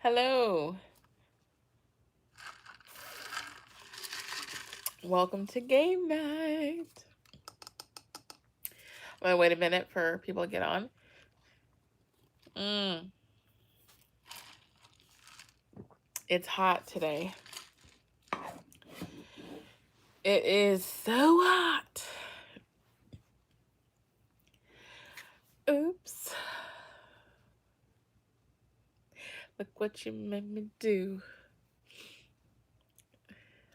Hello. Welcome to game night. I'm gonna wait a minute for people to get on. It's hot today. It is so hot. Oops. Look what you made me do.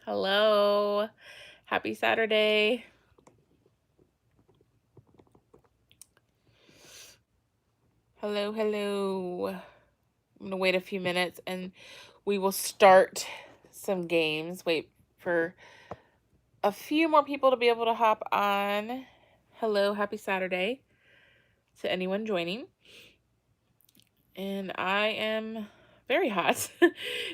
Hello. Happy Saturday. Hello, hello. I'm gonna wait a few minutes and we will start some games. Wait for a few more people to be able to hop on. Hello, happy Saturday to anyone joining. And I am very hot.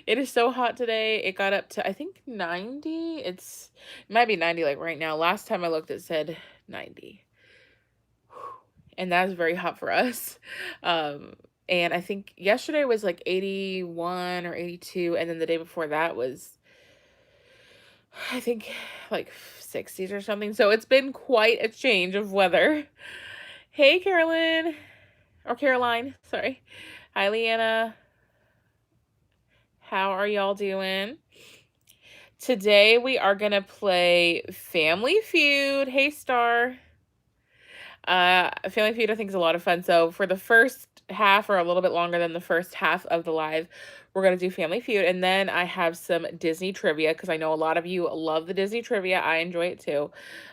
It is so hot today. It got up to, I think, 90. It might be 90 like right now. Last time I looked, it said 90. And that is very hot for us. And I think yesterday was like 81 or 82. And then the day before that was, I think, like 60s or something. So it's been quite a change of weather. Hey, Carolyn. Or Caroline, sorry. Hi, Leanna. How are y'all doing? Today we are going to play Family Feud. Hey, Star. Family Feud I think is a lot of fun. So for the first half, or a little bit longer than the first half of the live, we're going to do Family Feud. And then I have some Disney trivia because I know a lot of you love the Disney trivia. I enjoy it too.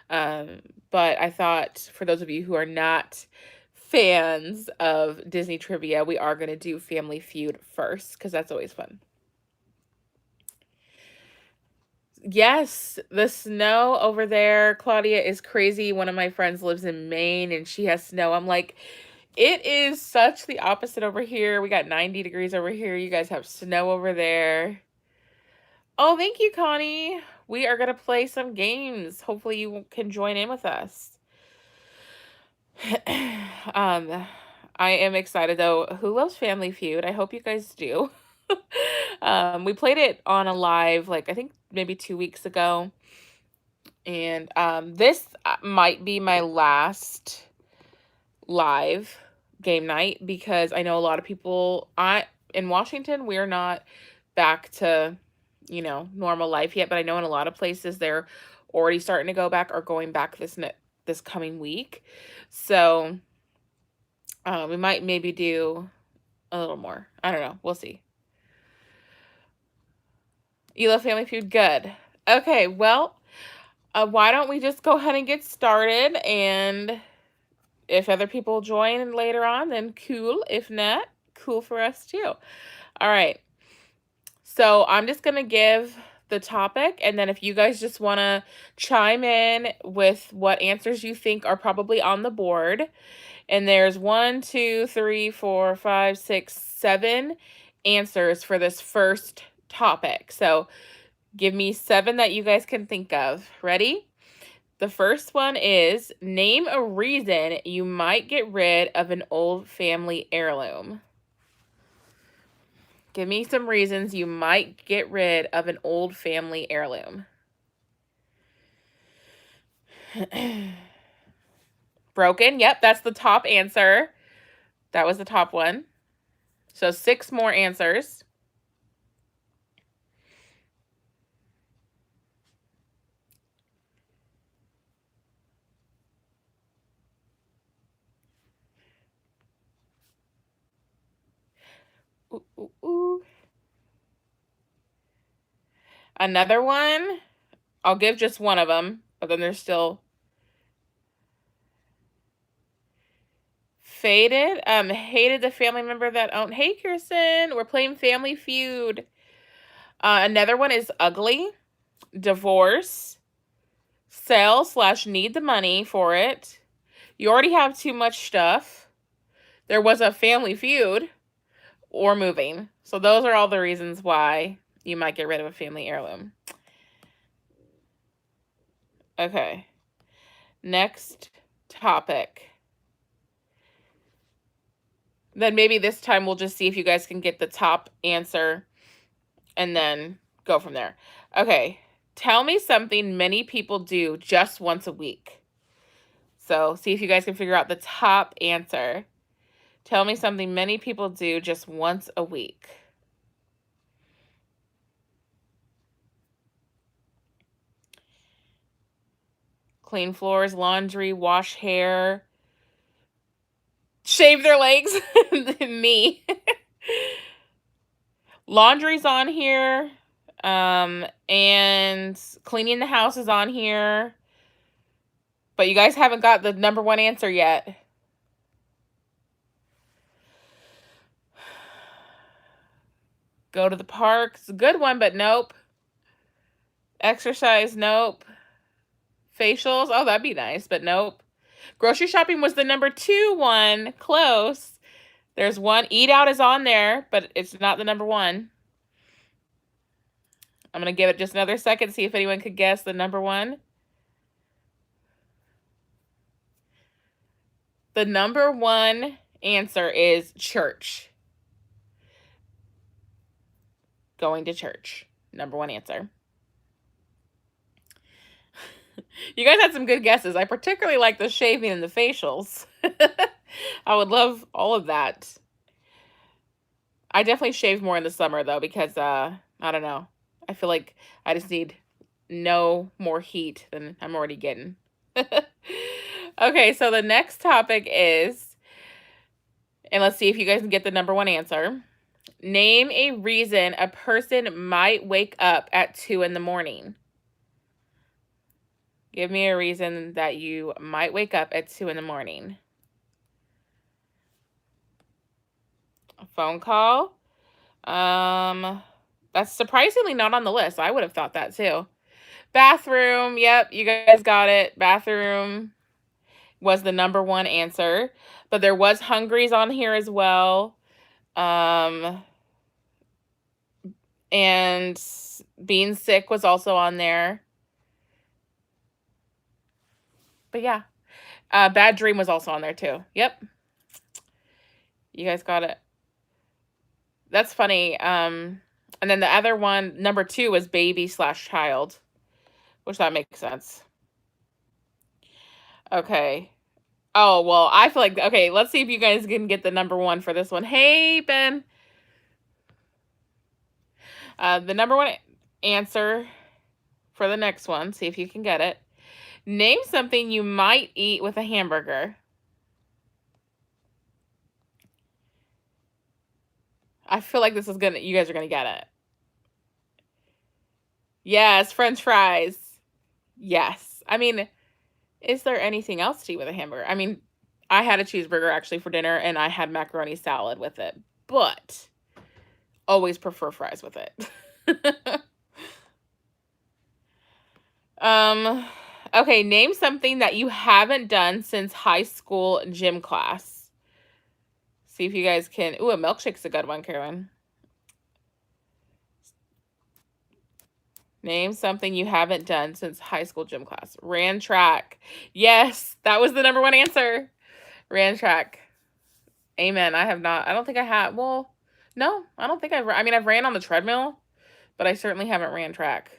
But I thought for those of you who are not fans of Disney trivia, we are going to do Family Feud first because that's always fun. Yes, the snow over there, Claudia, is crazy. One of my friends lives in Maine and she has snow. I'm like, it is such the opposite over here. We got 90 degrees over here. You guys have snow over there. Oh, thank you, Connie. We are going to play some games. Hopefully you can join in with us. I am excited though. Who loves Family Feud? I hope you guys do. We played it on a live, like I think maybe 2 weeks ago. And this might be my last live game night because I know a lot of people in Washington, we're not back to, normal life yet, but I know in a lot of places they're already starting to go back or going back this coming week. So we might maybe do a little more. I don't know. We'll see. You love Family Feud? Good. Okay, well, why don't we just go ahead and get started, and if other people join later on, then cool. If not, cool for us too. All right. So I'm just going to give the topic, and then if you guys just want to chime in with what answers you think are probably on the board. And there's 1, 2, 3, 4, 5, 6, 7 answers for this first topic. So give me 7 that you guys can think of. Ready? The first one is, name a reason you might get rid of an old family heirloom. Give me some reasons you might get rid of an old family heirloom. Broken. Yep, that's the top answer. That was the top one. So 6 more answers. Ooh, ooh, ooh. Another one. I'll give just one of them, but then there's still faded. Hated the family member that owned. Hey, Kirsten, we're playing Family Feud. Another one is ugly, divorce, sell/need the money for it. You already have too much stuff. There was a Family Feud, or moving. So those are all the reasons why you might get rid of a family heirloom. Okay. Next topic. Then maybe this time we'll just see if you guys can get the top answer and then go from there. Okay. Tell me something many people do just once a week. So see if you guys can figure out the top answer. Tell me something many people do just once a week. Clean floors, laundry, wash hair, shave their legs. Me. Laundry's on here. And cleaning the house is on here. But you guys haven't got the number one answer yet. Go to the park. It's a good one, but nope. Exercise, nope. Facials, oh, that'd be nice, but nope. Grocery shopping was the number 2 one. Close. There's one. Eat out is on there, but it's not the number 1. I'm going to give it just another second, see if anyone could guess the number 1. The number 1 answer is church. Going to church. Number 1 answer. You guys had some good guesses. I particularly like the shaving and the facials. I would love all of that. I definitely shave more in the summer, though, because, I don't know. I feel like I just need no more heat than I'm already getting. Okay, so the next topic is, and let's see if you guys can get the number 1 answer. Name a reason a person might wake up at 2 in the morning. Give me a reason that you might wake up at 2 in the morning. A phone call. That's surprisingly not on the list. I would have thought that too. Bathroom. Yep, you guys got it. Bathroom was the number 1 answer. But there was hungries on here as well. And being sick was also on there. But yeah. Bad dream was also on there too. Yep. You guys got it. That's funny. And then the other one, number 2, was baby/child, which that makes sense. Okay. Oh, well, I feel like, okay, let's see if you guys can get the number 1 for this one. Hey, Ben. The number 1 answer for the next one, see if you can get it. Name something you might eat with a hamburger. I feel like this is gonna, you guys are gonna get it. Yes, French fries. Yes. I mean, is there anything else to eat with a hamburger? I mean, I had a cheeseburger actually for dinner, and I had macaroni salad with it, but always prefer fries with it. Okay, name something that you haven't done since high school gym class. See if you guys can. Ooh, a milkshake's a good one, Karen. Name something you haven't done since high school gym class. Ran track. Yes, that was the number 1 answer. Ran track. Amen. I have not. I don't think I have. Well, no, I don't think I've. I mean, I've ran on the treadmill, but I certainly haven't ran track.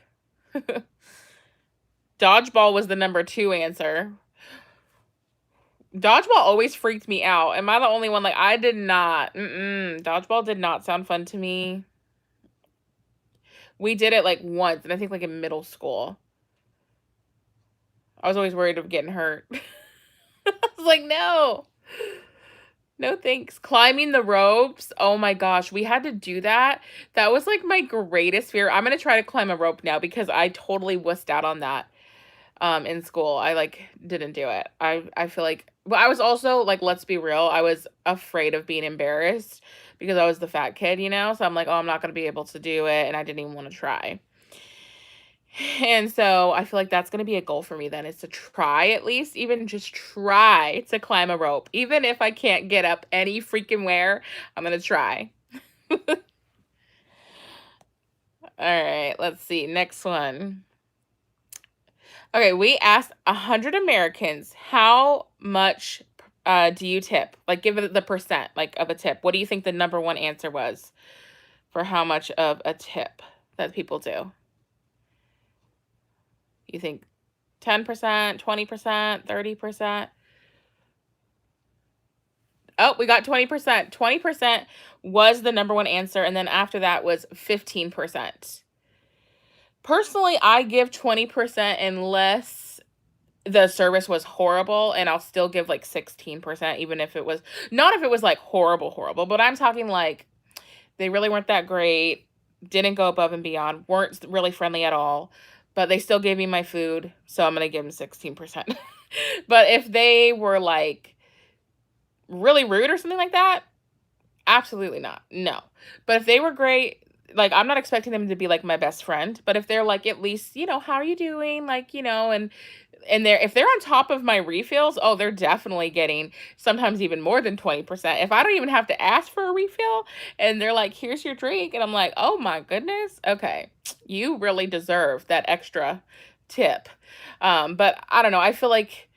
Dodgeball was the number 2 answer. Dodgeball always freaked me out. Am I the only one? Like, I did not. Dodgeball did not sound fun to me. We did it like once, and I think like in middle school. I was always worried of getting hurt. I was like, no. No thanks. Climbing the ropes. Oh my gosh, we had to do that. That was like my greatest fear. I'm going to try to climb a rope now because I totally wussed out on that in school. I like didn't do it. I feel like, but I was also like, let's be real, I was afraid of being embarrassed because I was the fat kid, you know? So I'm like, oh, I'm not going to be able to do it, and I didn't even want to try. And so I feel like that's going to be a goal for me then, is to try, at least even just try to climb a rope. Even if I can't get up any freaking where, I'm going to try. All right, let's see. Next one. Okay, we asked 100 Americans how much do you tip? Like, give it the percent, like, of a tip. What do you think the number one answer was for how much of a tip that people do? You think 10%, 20%, 30%? Oh, we got 20%. 20% was the number one answer, and then after that was 15%. Personally, I give 20% unless the service was horrible, and I'll still give like 16%, even if it was not if it was like horrible, horrible, but I'm talking like they really weren't that great, didn't go above and beyond, weren't really friendly at all, but they still gave me my food, so I'm gonna give them 16%. But if they were like really rude or something like that, absolutely not. No. But if they were great, like I'm not expecting them to be like my best friend, but if they're like at least, how are you doing? Like, and they're if they're on top of my refills, oh, they're definitely getting sometimes even more than 20%. If I don't even have to ask for a refill and they're like, "Here's your drink." And I'm like, "Oh my goodness. Okay. You really deserve that extra tip." But I don't know. I feel like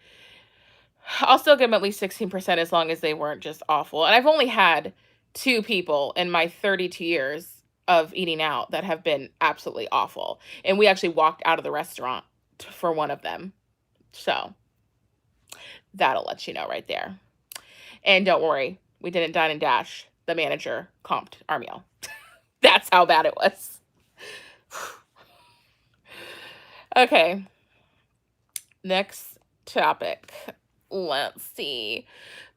I'll still give them at least 16% as long as they weren't just awful. And I've only had two people in my 32 years of eating out that have been absolutely awful. And we actually walked out of the restaurant for one of them. So that'll let you know right there. And don't worry, we didn't dine and dash. The manager comped our meal. That's how bad it was. Okay. Next topic. Let's see.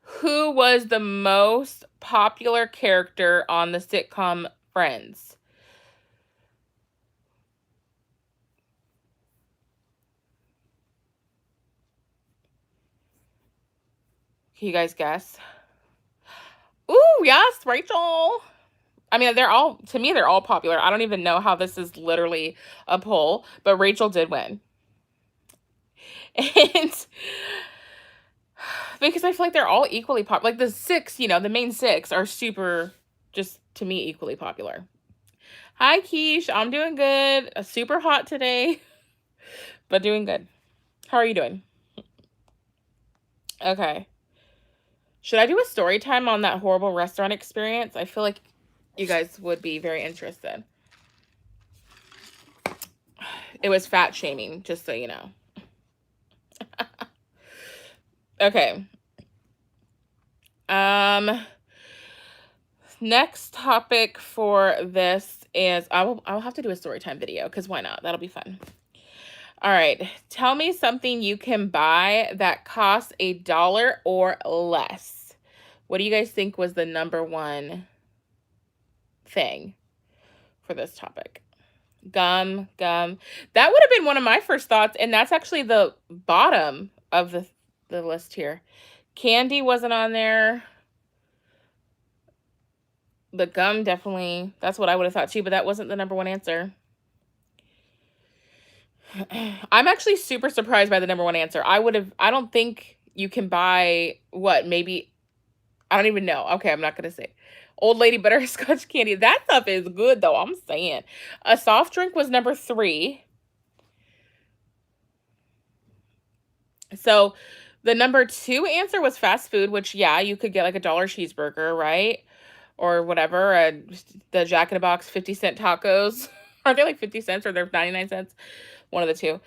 Who was the most popular character on the sitcom Friends? Can you guys guess? Ooh, yes, Rachel. I mean, to me, they're all popular. I don't even know how this is literally a poll, but Rachel did win. And because I feel like they're all equally popular. Like the six, the main six are super, just to me, equally popular. Hi, Keish. I'm doing good. Super hot today, but doing good. How are you doing? Okay. Should I do a story time on that horrible restaurant experience? I feel like you guys would be very interested. It was fat shaming, just so you know. Okay. Next topic for this is I'll have to do a story time video because why not? That'll be fun. All right. Tell me something you can buy that costs $1 or less. What do you guys think was the number one thing for this topic? Gum. That would have been one of my first thoughts, and that's actually the bottom of the list here. Candy wasn't on there. The gum definitely, that's what I would have thought too, but that wasn't the number one answer. I'm actually super surprised by the number one answer. I don't think you can buy maybe, I don't even know. Okay, I'm not going to say. Old Lady Butterscotch Candy. That stuff is good though, I'm saying. A soft drink was number 3. So the number 2 answer was fast food, which yeah, you could get like $1 cheeseburger, right? Or whatever, the Jack in the Box 50-cent tacos. Are they like 50 cents or they're 99 cents? One of the two.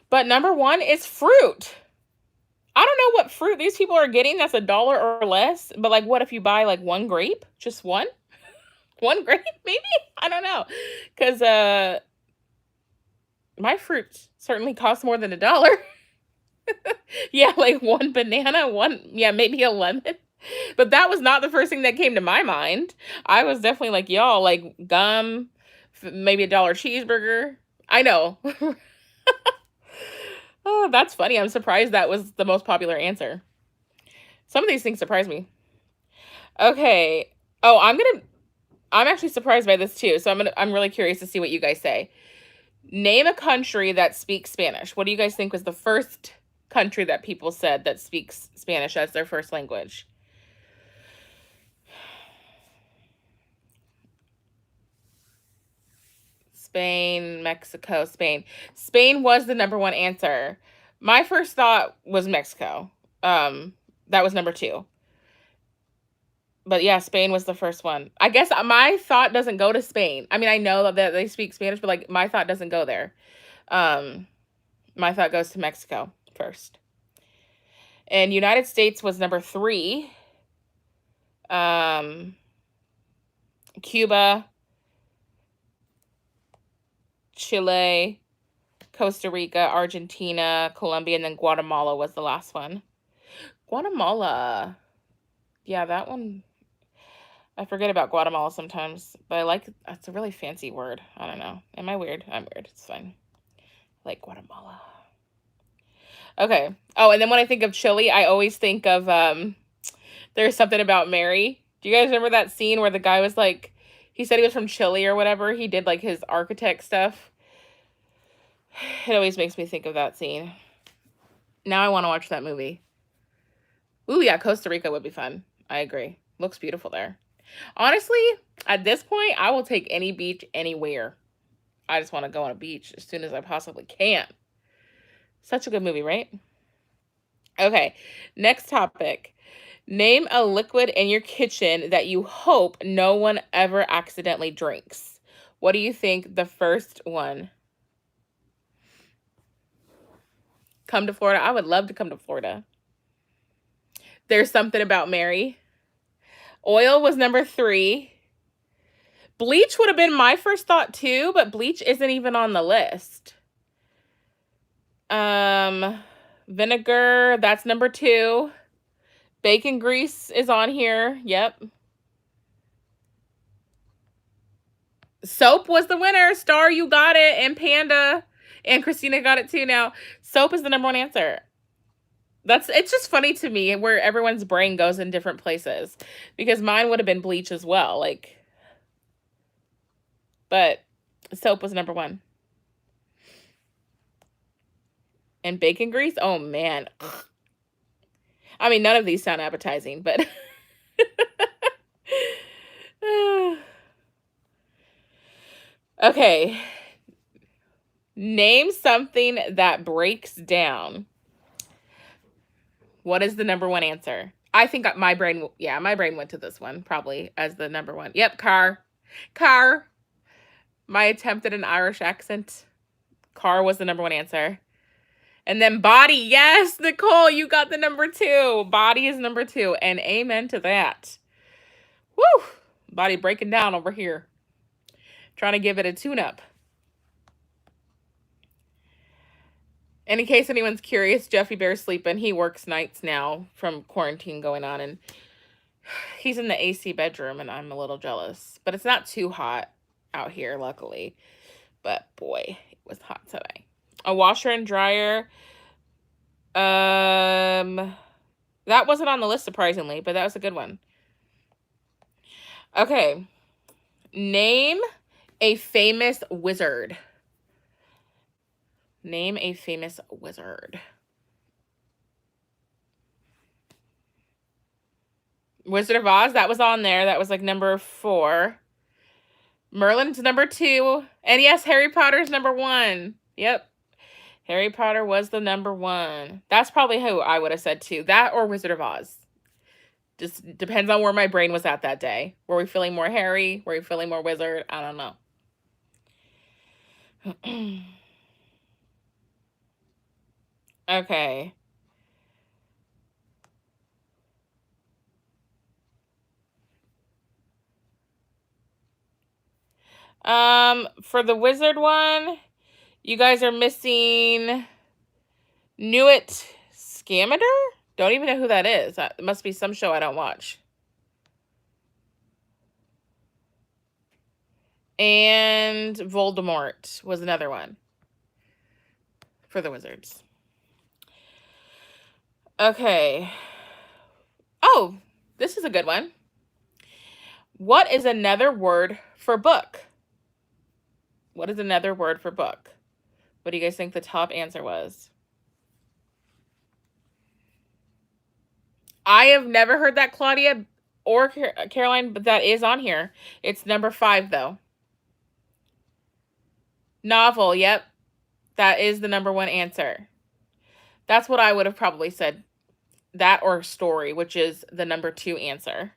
But number 1 is fruit. I don't know what fruit these people are getting that's $1 or less, but like what if you buy like one grape? Just one? One grape maybe? I don't know. Cuz my fruit certainly costs more than $1. Yeah, like one banana, maybe a lemon. But that was not the first thing that came to my mind. I was definitely like, y'all, like gum, maybe $1 cheeseburger. I know. Oh, that's funny. I'm surprised that was the most popular answer. Some of these things surprise me. Okay. Oh, I'm actually surprised by this too. So I'm really curious to see what you guys say. Name a country that speaks Spanish. What do you guys think was the first country that people said that speaks Spanish as their first language? Spain, Mexico, Spain. Spain was the number one answer. My first thought was Mexico. That was number 2. But yeah, Spain was the first one. I guess my thought doesn't go to Spain. I mean, I know that they speak Spanish, but like my thought doesn't go there. My thought goes to Mexico first. And United States was number 3. Cuba, Chile, Costa Rica, Argentina, Colombia, and then Guatemala was the last one. Guatemala. Yeah, that one. I forget about Guatemala sometimes, but I like it's a really fancy word. I don't know. Am I weird? I'm weird. It's fine. I like Guatemala. Okay. Oh, and then when I think of Chile, I always think of There's Something About Mary. Do you guys remember that scene where the guy was like, he said he was from Chile or whatever? He did like his architect stuff. It always makes me think of that scene. Now I want to watch that movie. Ooh, yeah, Costa Rica would be fun. I agree. Looks beautiful there. Honestly, at this point, I will take any beach anywhere. I just want to go on a beach as soon as I possibly can. Such a good movie, right? Okay, next topic. Name a liquid in your kitchen that you hope no one ever accidentally drinks. What do you think the first one? Come to Florida. I would love to come to Florida. There's Something About Mary. Oil was number 3. Bleach would have been my first thought too, but bleach isn't even on the list. Vinegar, that's number 2. Bacon grease is on here. Yep. Soap was the winner. Star, you got it. And Panda. And Christina got it too now. Soap is the number 1 answer. It's just funny to me where everyone's brain goes in different places. Because mine would have been bleach as well. But soap was number 1. And bacon grease? Oh, man. Ugh. I mean, none of these sound appetizing, but... Okay. Name something that breaks down. What is the number 1 answer? I think my brain went to this one probably as the number 1. Yep, car. Car. My attempt at an Irish accent. Car was the number 1 answer. And then body. Yes, Nicole, you got the number 2. Body is number 2. And amen to that. Woo! Body breaking down over here. Trying to give it a tune-up. And in case anyone's curious, Jeffy Bear's sleeping. He works nights now from quarantine going on. And he's in the AC bedroom, and I'm a little jealous. But it's not too hot out here, luckily. But boy, it was hot today. A washer and dryer. That wasn't on the list, surprisingly, but that was a good one. Okay. Name a famous wizard. Name a famous wizard. Wizard of Oz, that was on there. That was like number 4. Merlin's number 2. And yes, Harry Potter's number 1. Yep. Harry Potter was the number 1. That's probably who I would have said too. That or Wizard of Oz. Just depends on where my brain was at that day. Were we feeling more Harry? Were we feeling more Wizard? I don't know. Okay. For the wizard one, you guys are missing Newt Scamander? Don't even know who that is. It must be some show I don't watch. And Voldemort was another one for the wizards. Okay. Oh, this is a good one. What is another word for book? What is another word for book? What do you guys think the top answer was? I have never heard that, Claudia or Caroline, but that is on here. It's number 5, though. Novel, yep. That is the number 1 answer. That's what I would have probably said. That or story, which is the number 2 answer.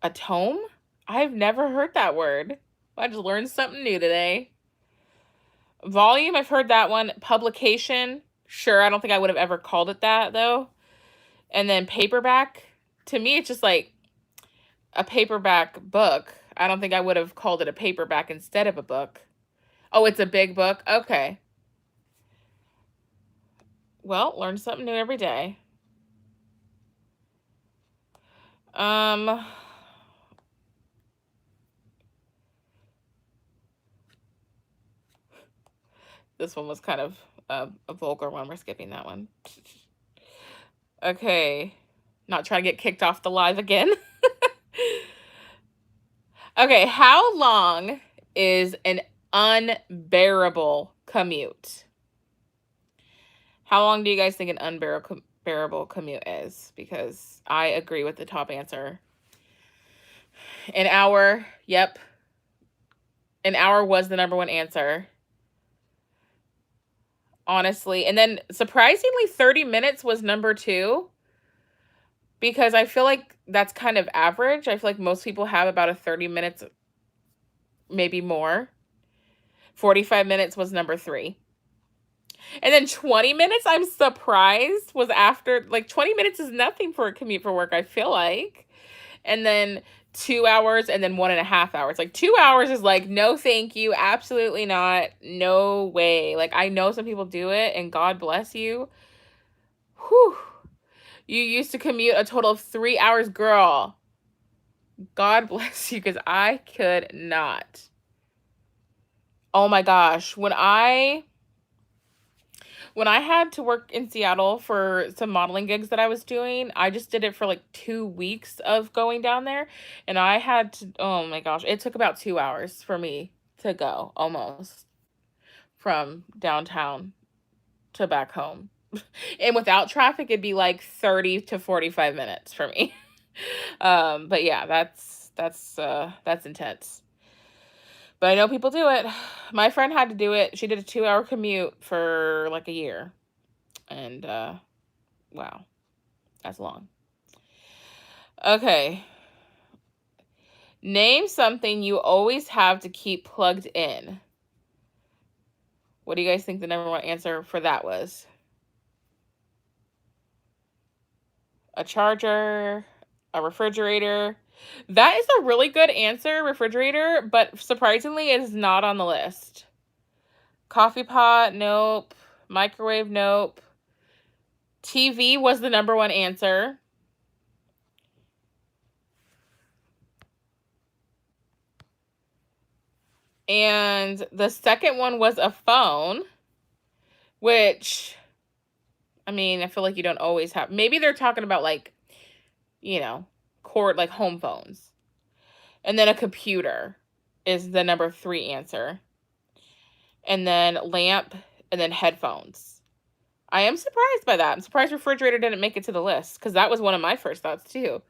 A tome? I've never heard that word. I just learned something new today. Volume, I've heard that one. Publication, sure, I don't think I would have ever called it that, though. And then paperback, to me, it's just like a paperback book. I don't think I would have called it a paperback instead of a book. Oh, it's a big book? Okay. Well, learn something new every day. This one was kind of a vulgar one. We're skipping that one. Okay. Not trying to get kicked off the live again. Okay, how long is an unbearable commute? How long do you guys think an unbearable commute is? Because I agree with the top answer. An hour. Yep. An hour was the number 1 answer. Honestly. And then surprisingly, 30 minutes was number 2. Because I feel like that's kind of average. I feel like most people have about a 30 minutes, maybe more. 45 minutes was number 3. And then 20 minutes, I'm surprised, was after. Like, 20 minutes is nothing for a commute for work, I feel like. And then 2 hours, and then 1.5 hours. Like, 2 hours is like, no thank you, absolutely not, no way. Like, I know some people do it, and God bless you. Whew. You used to commute a total of 3 hours, girl. God bless you, because I could not. Oh my gosh. When I had to work in Seattle for some modeling gigs that I was doing, I just did it for like 2 weeks of going down there. And I had to, oh my gosh, it took about 2 hours for me to go, almost, from downtown to back home. And without traffic, it'd be like 30 to 45 minutes for me. But yeah, that's intense. But I know people do it. My friend had to do it. She did a 2-hour commute for like a year. And wow, that's long. Okay. Name something you always have to keep plugged in. What do you guys think the number 1 answer for that was? A charger, a refrigerator. That is a really good answer, refrigerator, but surprisingly, it is not on the list. Coffee pot, nope. Microwave, nope. TV was the number 1 answer. And the second one was a phone, which, I mean, I feel like you don't always have. Maybe they're talking about, like, cord, like home phones. And then a computer is the number 3 answer. And then lamp, and then headphones. I am surprised by that. I'm surprised refrigerator didn't make it to the list, because that was one of my first thoughts too.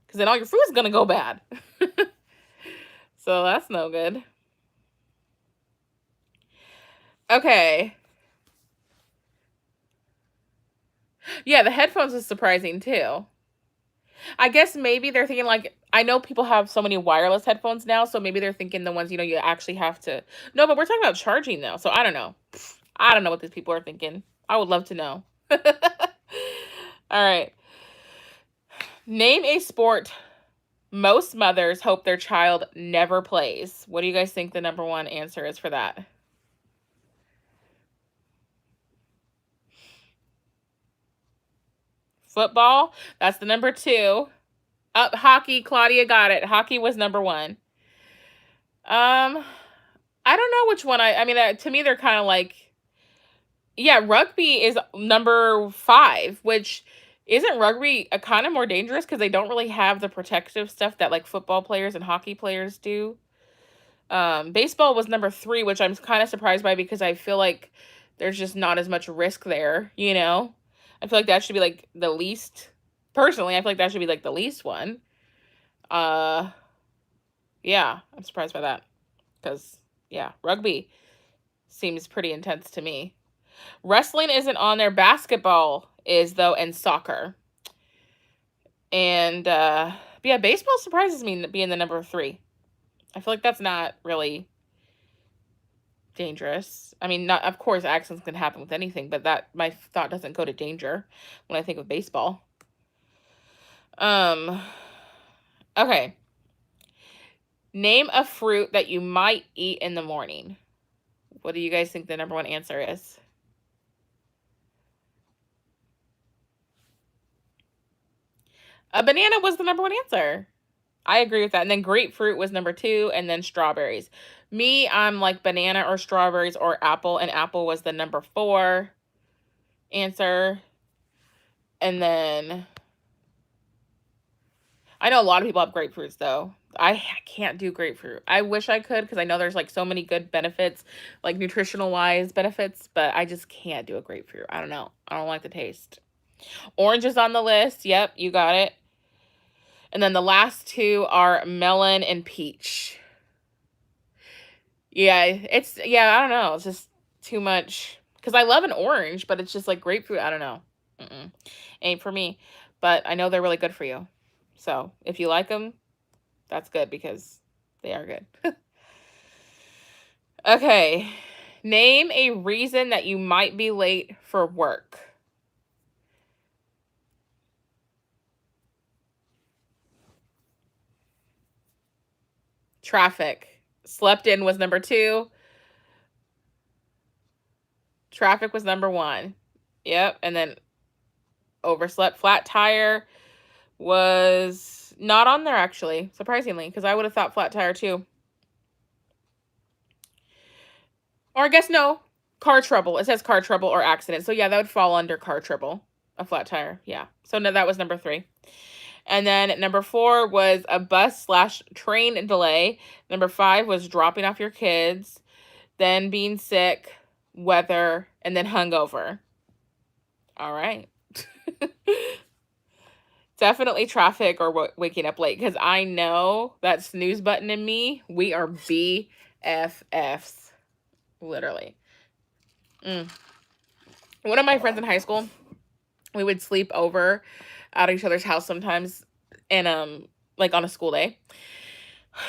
Because then all your food's going to go bad. So that's no good. Okay. Yeah, the headphones is surprising too. I guess maybe they're thinking, like, I know people have so many wireless headphones now, so maybe they're thinking the ones, you actually have to. No, but we're talking about charging though, so I don't know. I don't know what these people are thinking. I would love to know. All right. Name a sport most mothers hope their child never plays. What do you guys think the number 1 answer is for that? Football. That's the number 2. Up, hockey. Claudia got it. Hockey was number 1. I don't know which one. I mean, to me, they're kind of like, yeah, rugby is number 5, which isn't rugby a kind of more dangerous because they don't really have the protective stuff that like football players and hockey players do. Baseball was number 3, which I'm kind of surprised by because I feel like there's just not as much risk there, I feel like that should be like the least. Personally, I feel like that should be like the least one. Yeah, I'm surprised by that because, yeah, rugby seems pretty intense to me. Wrestling isn't on there. Basketball is, though, and soccer. And, but yeah, baseball surprises me being the number 3. I feel like that's not really dangerous. I mean, not, of course, accidents can happen with anything, but that, my thought doesn't go to danger when I think of baseball. Okay. Name a fruit that you might eat in the morning. What do you guys think the number 1 answer is? A banana was the number 1 answer. I agree with that. And then grapefruit was number 2, and then strawberries. Me, I'm like banana or strawberries or apple, and apple was the number 4 answer. And then I know a lot of people have grapefruits, though. I can't do grapefruit. I wish I could, because I know there's like so many good benefits, like nutritional wise benefits, but I just can't do a grapefruit. I don't know. I don't like the taste. Orange is on the list. Yep, you got it. And then the last 2 are melon and peach. Yeah, I don't know. It's just too much. Because I love an orange, but it's just like grapefruit. I don't know. Ain't for me. But I know they're really good for you. So if you like them, that's good, because they are good. Okay. Name a reason that you might be late for work. Traffic. Slept in was number 2. Traffic was number 1. Yep. And then overslept. Flat tire was not on there, actually, surprisingly, because I would have thought flat tire too. Or I guess no. Car trouble. It says car trouble or accident. So yeah, that would fall under car trouble. A flat tire. Yeah. So no, that was number 3. And then number 4 was a bus/train delay. Number 5 was dropping off your kids. Then being sick, weather, and then hungover. All right. Definitely traffic or waking up late, because I know that snooze button in me, we are BFFs. Literally. One of my friends in high school, we would sleep over at each other's house sometimes, and like on a school day.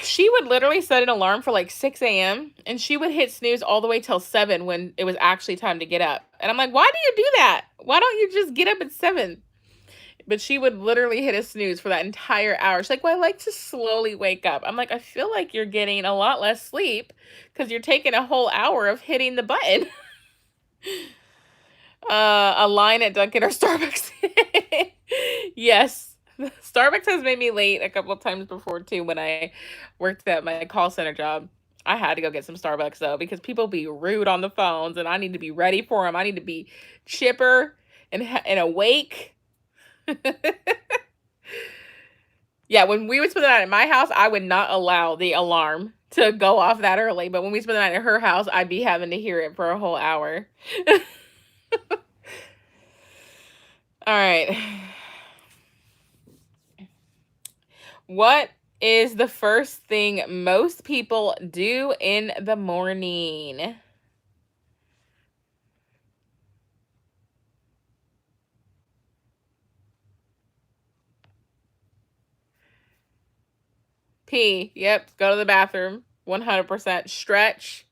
She would literally set an alarm for like 6 a.m. and she would hit snooze all the way till 7 when it was actually time to get up. And I'm like, why do you do that? Why don't you just get up at 7? But she would literally hit a snooze for that entire hour. She's like, well, I like to slowly wake up. I'm like, I feel like you're getting a lot less sleep because you're taking a whole hour of hitting the button. A line at Dunkin' or Starbucks. Yes. Starbucks has made me late a couple of times before, too, when I worked at my call center job. I had to go get some Starbucks, though, because people be rude on the phones, and I need to be ready for them. I need to be chipper and awake. Yeah, when we would spend the night at my house, I would not allow the alarm to go off that early. But when we spend the night at her house, I'd be having to hear it for a whole hour. All right. What is the first thing most people do in the morning? Pee. Yep. Go to the bathroom. 100%. Stretch.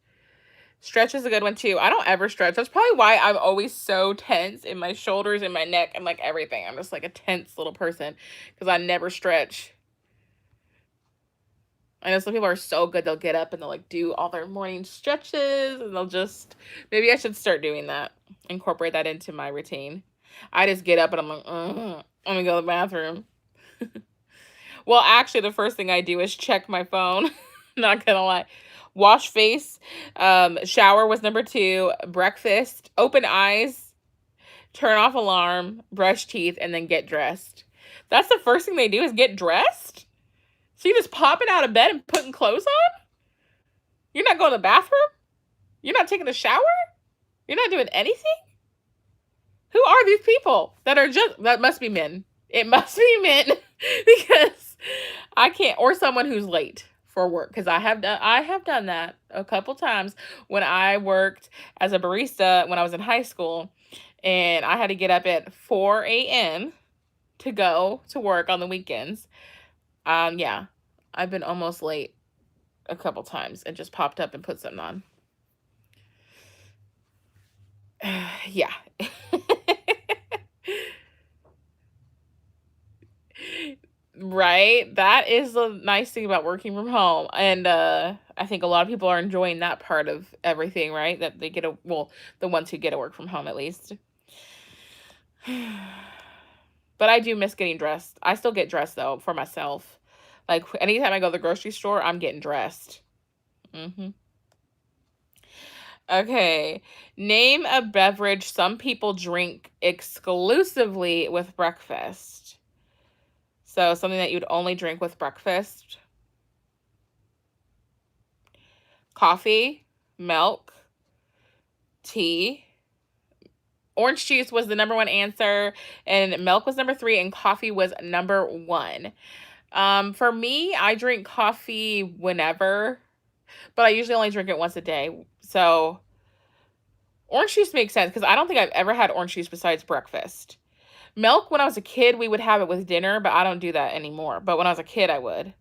Stretch is a good one, too. I don't ever stretch. That's probably why I'm always so tense in my shoulders and my neck and like everything. I'm just like a tense little person because I never stretch. I know some people are so good, they'll get up and they'll like do all their morning stretches, and they'll just, maybe I should start doing that. Incorporate that into my routine. I just get up and I'm like, I'm gonna go to the bathroom. Well, actually, the first thing I do is check my phone. Not gonna lie. Wash face. Shower was number 2. Breakfast. Open eyes. Turn off alarm. Brush teeth. And then get dressed. That's the first thing they do, is get dressed? So you just popping out of bed and putting clothes on? You're not going to the bathroom? You're not taking a shower? You're not doing anything? Who are these people that are just, that must be men. It must be men, because I can't, or someone who's late for work, because I have done that a couple times when I worked as a barista when I was in high school, and I had to get up at 4 a.m. to go to work on the weekends. Yeah, I've been almost late a couple times and just popped up and put something on. Yeah. Right? That is the nice thing about working from home. And I think a lot of people are enjoying that part of everything, right? That they get the ones who get to work from home at least. But I do miss getting dressed. I still get dressed though for myself. Like anytime I go to the grocery store, I'm getting dressed. Hmm. Okay. Name a beverage some people drink exclusively with breakfast. So something that you'd only drink with breakfast. Coffee, milk, tea. Orange juice was the number one answer, and milk was number three, and coffee was number one. For me, I drink coffee whenever, but I usually only drink it once a day. So orange juice makes sense because I don't think I've ever had orange juice besides breakfast. Milk, when I was a kid, we would have it with dinner, but I don't do that anymore. But when I was a kid, I would.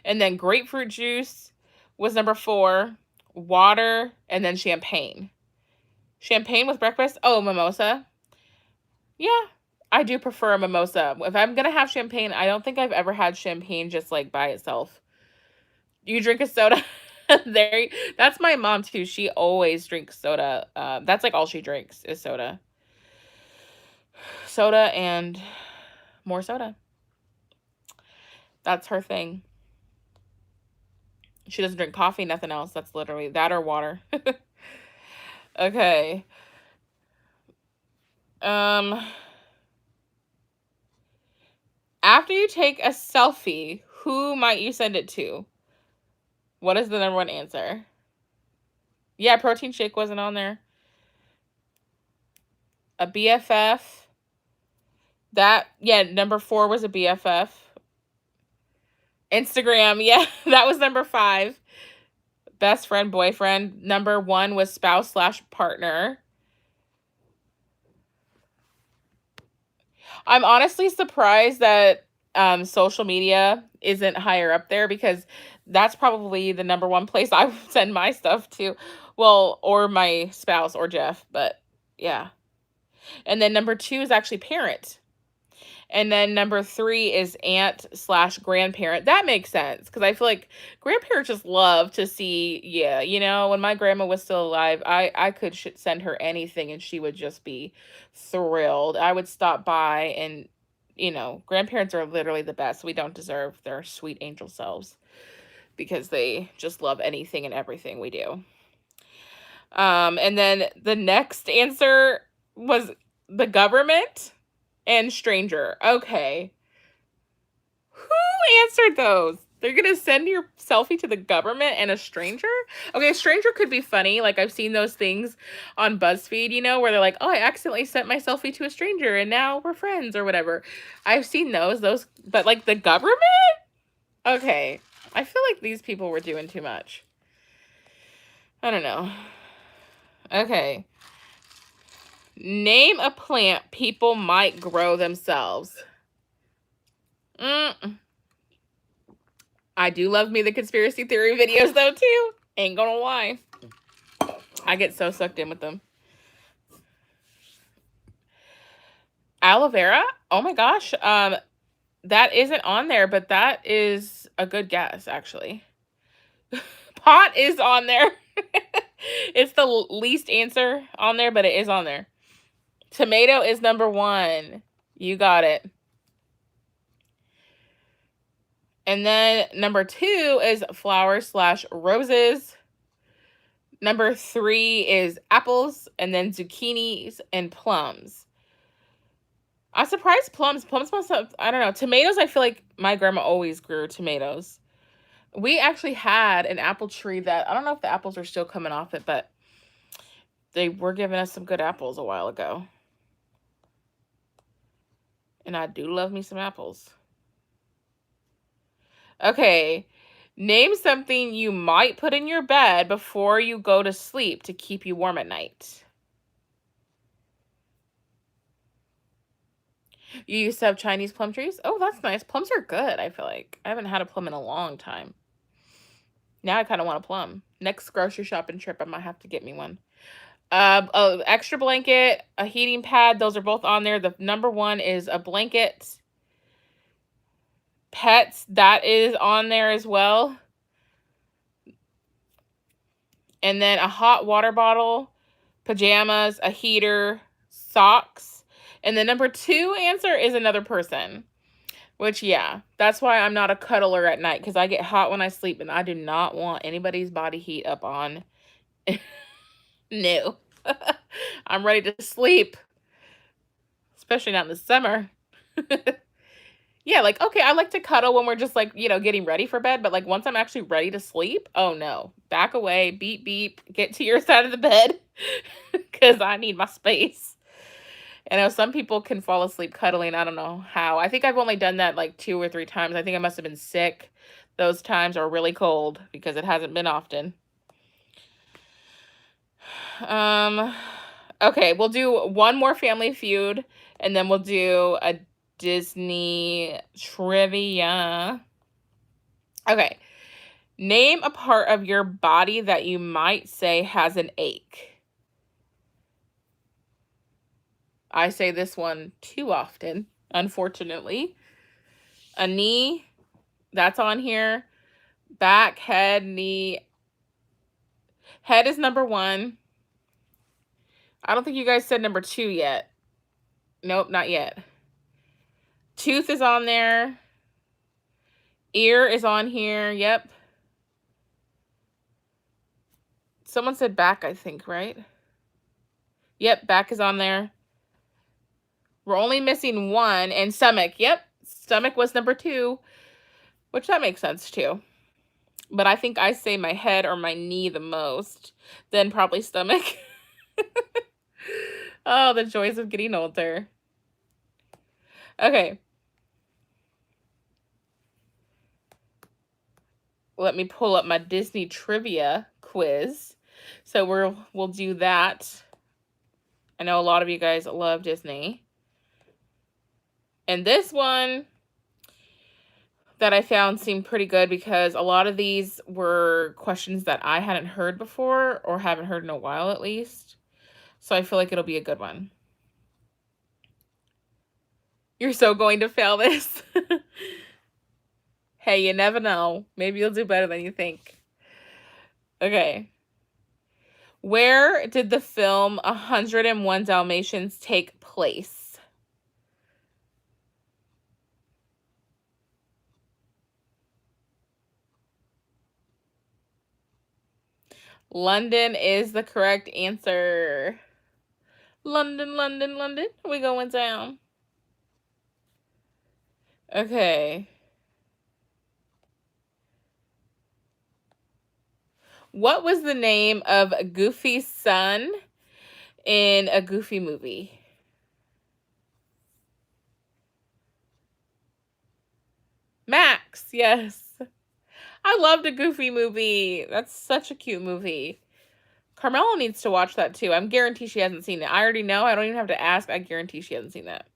And then grapefruit juice was number four, water, and then champagne. Champagne with breakfast? Oh, mimosa. Yeah, I do prefer a mimosa. If I'm gonna have champagne, I don't think I've ever had champagne just like by itself. You drink a soda? There, that's my mom too. She always drinks soda. That's like all she drinks is soda. Soda and more soda. That's her thing. She doesn't drink coffee, nothing else. That's literally that or water. Okay. Um, After you take a selfie, who might you send it to? What is the number one answer? Yeah, protein shake wasn't on there. A BFF. That, yeah, number four was a BFF. Instagram, yeah, that was number five. Best friend, boyfriend. Number one was spouse slash partner. I'm honestly surprised that social media isn't higher up there because that's probably the number one place I would send my stuff to. Well, or my spouse or Jeff, but yeah. And then number two is actually parent. And then number three is aunt slash grandparent. That makes sense because I feel like grandparents just love to see, yeah, when my grandma was still alive, I could send her anything and she would just be thrilled. I would stop by and, grandparents are literally the best. We don't deserve their sweet angel selves because they just love anything and everything we do. And then the next answer was the government and stranger. Okay. Who answered those? They're going to send your selfie to the government and a stranger? Okay, a stranger could be funny. Like, I've seen those things on BuzzFeed, where they're like, oh, I accidentally sent my selfie to a stranger and now we're friends or whatever. I've seen those, but like the government? Okay. I feel like these people were doing too much. I don't know. Okay. Name a plant people might grow themselves. I do love me the conspiracy theory videos though too. Ain't gonna lie. I get so sucked in with them. Aloe vera? Oh my gosh. That isn't on there, but that is a good guess actually. Pot is on there. It's the least answer on there, but it is on there. Tomato is number one. You got it. And then number two is flowers slash roses. Number three is apples, and then zucchinis and plums. I'm surprised plums. Plums must have, I don't know. Tomatoes, I feel like my grandma always grew tomatoes. We actually had an apple tree that, I don't know if the apples are still coming off it, but they were giving us some good apples a while ago. And I do love me some apples. Okay. Name something you might put in your bed before you go to sleep to keep you warm at night. You used to have Chinese plum trees? Oh, that's nice. Plums are good, I feel like. I haven't had a plum in a long time. Now I kind of want a plum. Next grocery shopping trip, I might have to get me one. Extra blanket, a heating pad. Those are both on there. The number one is a blanket. Pets, that is on there as well. And then a hot water bottle, pajamas, a heater, socks. And the number 2 answer is another person. Which, yeah, that's why I'm not a cuddler at night, because I get hot when I sleep, and I do not want anybody's body heat up on. No. I'm ready to sleep. Especially not in the summer. Yeah, like, okay, I like to cuddle when we're just, like, getting ready for bed, but, like, once I'm actually ready to sleep, oh, no. Back away, beep, beep, get to your side of the bed, because I need my space. I know some people can fall asleep cuddling, I don't know how. I think I've only done that, like, 2 or 3 times. I think I must have been sick those times, or really cold, because it hasn't been often. Okay, we'll do one more Family Feud, and then we'll do a Disney trivia. Okay. Name a part of your body that you might say has an ache. I say this one too often, unfortunately. A knee, that's on here. Back, head, knee. Head is number 1. I don't think you guys said number 2 yet. Nope, not yet. Tooth is on there. Ear is on here. Yep. Someone said back, I think, right? Yep, back is on there. We're only missing 1. And stomach. Yep, stomach was number 2, which that makes sense too. But I think I say my head or my knee the most, then probably stomach. Oh, the joys of getting older. Okay. Let me pull up my Disney trivia quiz. So we'll do that. I know a lot of you guys love Disney. And this one that I found seemed pretty good, because a lot of these were questions that I hadn't heard before, or haven't heard in a while at least. So I feel like it'll be a good one. You're so going to fail this. Hey, you never know. Maybe you'll do better than you think. Okay. Where did the film 101 Dalmatians take place? London is the correct answer. London, London, London. We going down. Okay. What was the name of Goofy's son in a Goofy movie? Max, yes. I loved a Goofy movie. That's such a cute movie. Carmela needs to watch that too. I'm guaranteed she hasn't seen it. I already know. I don't even have to ask. I guarantee she hasn't seen that.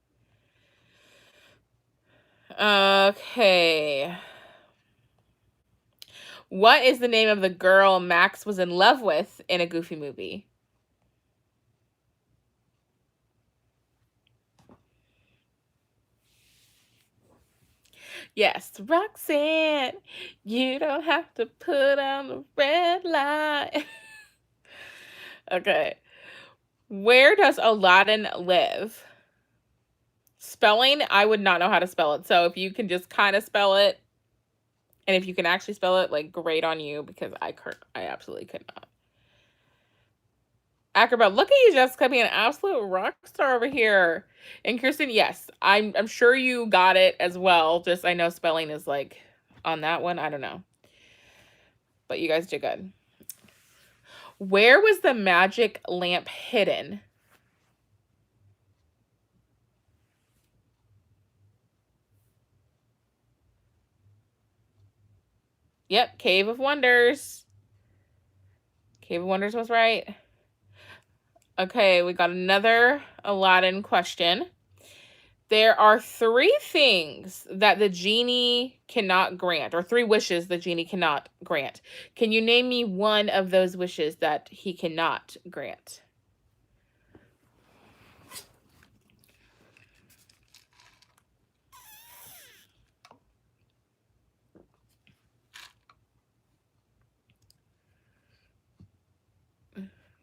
Okay. What is the name of the girl Max was in love with in a Goofy movie? Yes, Roxanne. You don't have to put on the red light. Okay. Where does Aladdin live? Spelling, I would not know how to spell it. So if you can just kind of spell it, and if you can actually spell it, like, great on you, because I absolutely could not. Acrobat, look at you, Jessica, being an absolute rock star over here. And Kirsten, yes, I'm sure you got it as well. Just I know spelling is like on that one. I don't know. But you guys did good. Where was the magic lamp hidden? Yep, Cave of Wonders. Cave of Wonders was right. Okay, we got another Aladdin question. There are 3 things that the genie cannot grant, or 3 wishes the genie cannot grant. Can you name me one of those wishes that he cannot grant?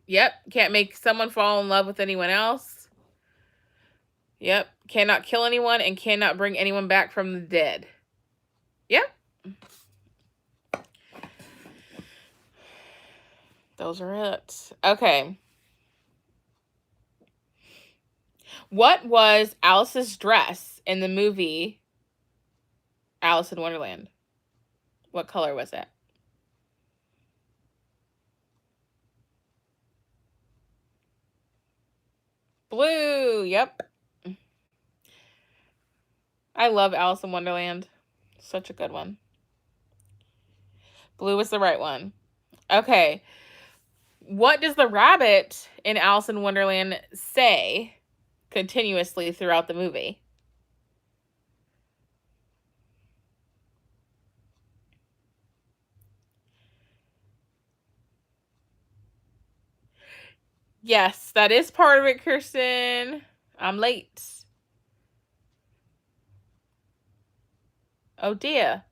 Yep, can't make someone fall in love with anyone else. Yep, cannot kill anyone and cannot bring anyone back from the dead. Yep. Those are it. Okay. What was Alice's dress in the movie Alice in Wonderland? What color was it? Blue. Yep. I love Alice in Wonderland. Such a good one. Blue is the right one. Okay. What does the rabbit in Alice in Wonderland say continuously throughout the movie? Yes, that is part of it, Kirsten. I'm late. Oh dear.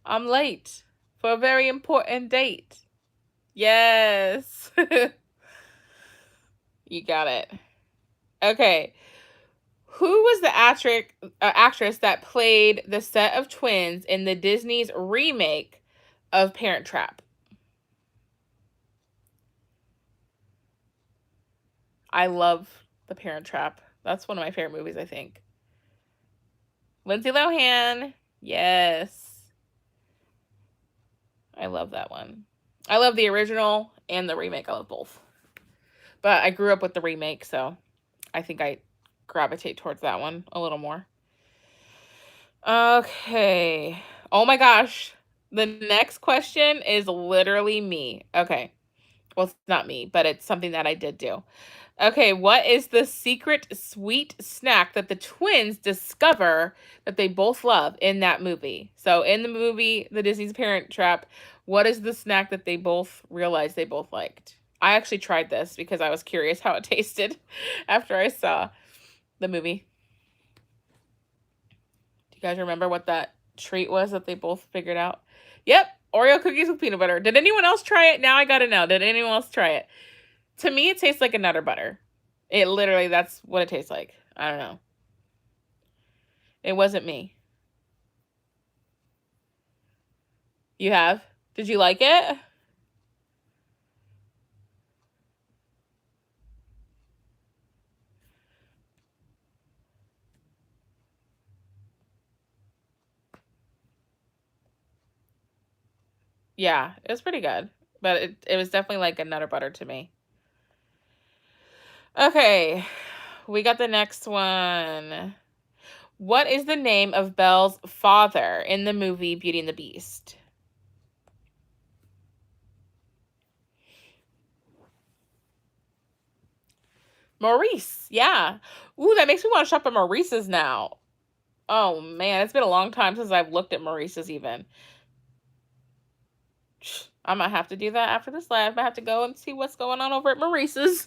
I'm late for a very important date. Yes. You got it. Okay. Who was the actress that played the set of twins in the Disney's remake of Parent Trap? I love The Parent Trap. That's one of my favorite movies, I think. Lindsay Lohan. Yes. I love that one. I love the original and the remake. I love both. But I grew up with the remake, so I think I gravitate towards that one a little more. Okay. Oh my gosh. The next question is literally me. Okay. Well, it's not me, but it's something that I did do. Okay, what is the secret sweet snack that the twins discover that they both love in that movie? So, in the movie, The Disney's Parent Trap, what is the snack that they both realized they both liked? I actually tried this because I was curious how it tasted after I saw the movie. Do you guys remember what that treat was that they both figured out? Yep, Oreo cookies with peanut butter. Did anyone else try it? Now I gotta know. Did anyone else try it? To me, it tastes like a Nutter Butter. It literally, that's what it tastes like. I don't know. It wasn't me. You have? Did you like it? Yeah, it was pretty good. But it was definitely like a Nutter Butter to me. Okay, we got the next one. What is the name of Belle's father in the movie Beauty and the Beast? Maurice, yeah. Ooh, that makes me want to shop at Maurice's now. Oh man, it's been a long time since I've looked at Maurice's even. I might have to do that after this live. I might have to go and see what's going on over at Maurice's.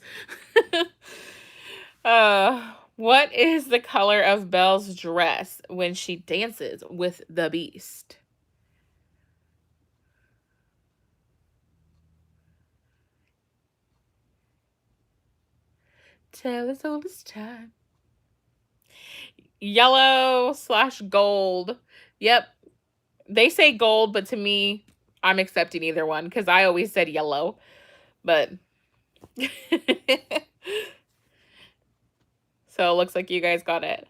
What is the color of Belle's dress when she dances with the Beast? Tell us all this time. Yellow/gold. Yep. They say gold, but to me, I'm accepting either one because I always said yellow. But so it looks like you guys got it.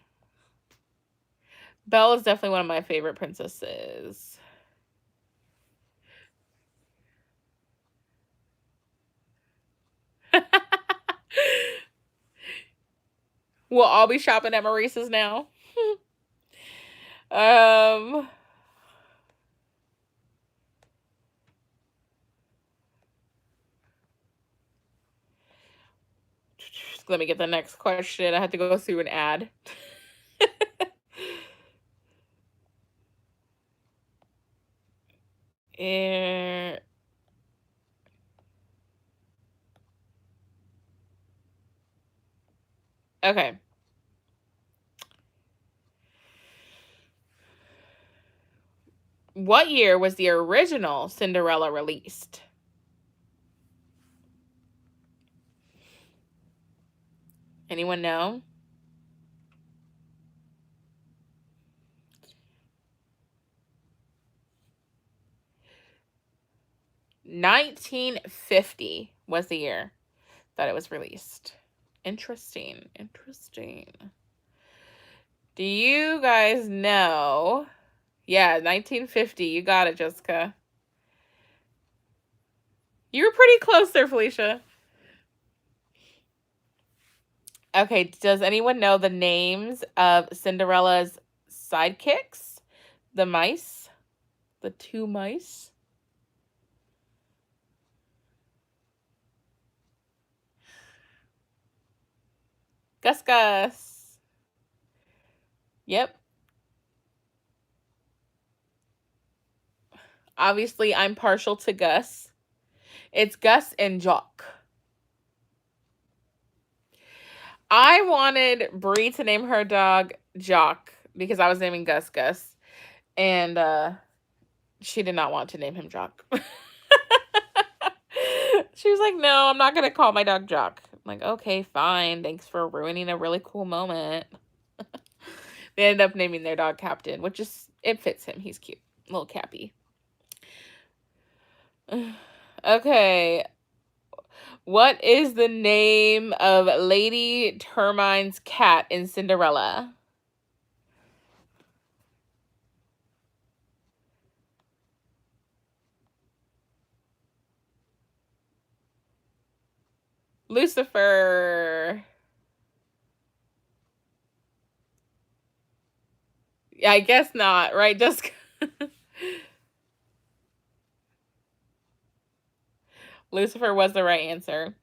Belle is definitely one of my favorite princesses. We'll all be shopping at Maurice's now. um Let me get the next question. I have to go through an ad. Eh, okay. What year was the original Cinderella released? Anyone know? 1950 was the year that it was released. Interesting. Do you guys know? Yeah, 1950. You got it, Jessica. You were pretty close there, Felicia. Okay, does anyone know the names of Cinderella's sidekicks? The mice? The two mice? Gus. Yep. Obviously, I'm partial to Gus. It's Gus and Jock. I wanted Brie to name her dog Jock because I was naming Gus. And she did not want to name him Jock. She was like, no, I'm not going to call my dog Jock. I'm like, okay, fine. Thanks for ruining a really cool moment. They ended up naming their dog Captain, which is, it fits him. He's cute. Little Cappy. Okay. What is the name of Lady Termine's cat in Cinderella? Lucifer. Yeah, I guess not, right, Jessica? Lucifer was the right answer.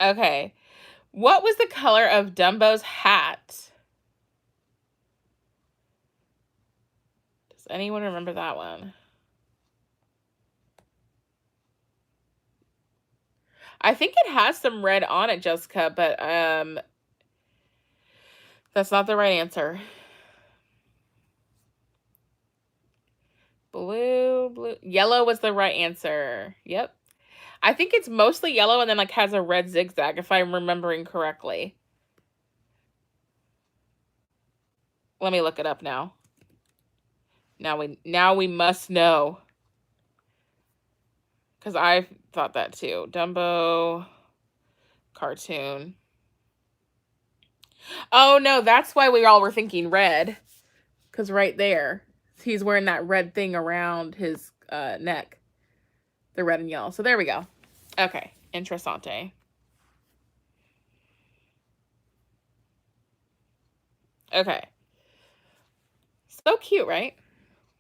Okay. What was the color of Dumbo's hat? Does anyone remember that one? I think it has some red on it, Jessica, but that's not the right answer. Blue. Yellow was the right answer. Yep. I think it's mostly yellow and then like has a red zigzag if I'm remembering correctly. Let me look it up now. Now we must know. Cuz I thought that too. Dumbo cartoon. Oh no, that's why we all were thinking red. Cuz right there, he's wearing that red thing around his neck. The red and yellow. So there we go. Okay, interessante. Okay. So cute, right?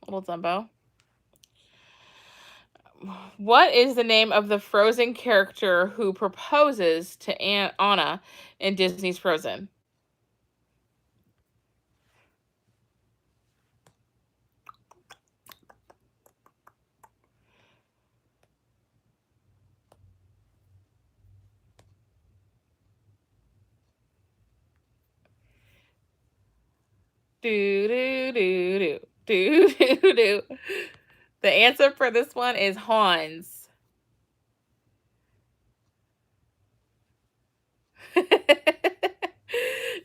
Little Dumbo. What is the name of the Frozen character who proposes to Anna in Disney's Frozen? Do do do do do do do. The answer for this one is Hans.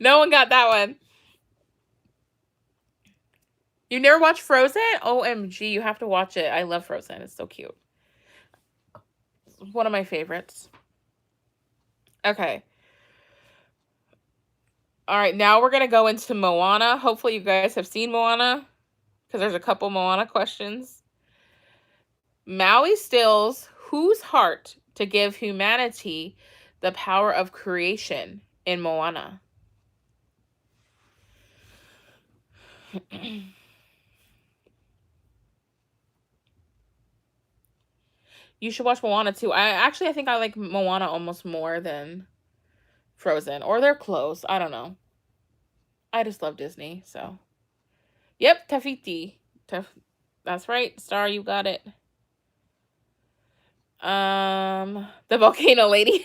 No one got that one. You never watched Frozen? OMG, you have to watch it. I love Frozen. It's so cute. It's one of my favorites. Okay. All right, now we're going to go into Moana. Hopefully you guys have seen Moana because there's a couple Moana questions. Maui stills whose heart to give humanity the power of creation in Moana? You should watch Moana too. I think I like Moana almost more than Frozen, or they're close. I don't know. I just love Disney, so. Yep, Tafiti. That's right, Star, you got it. The Volcano Lady.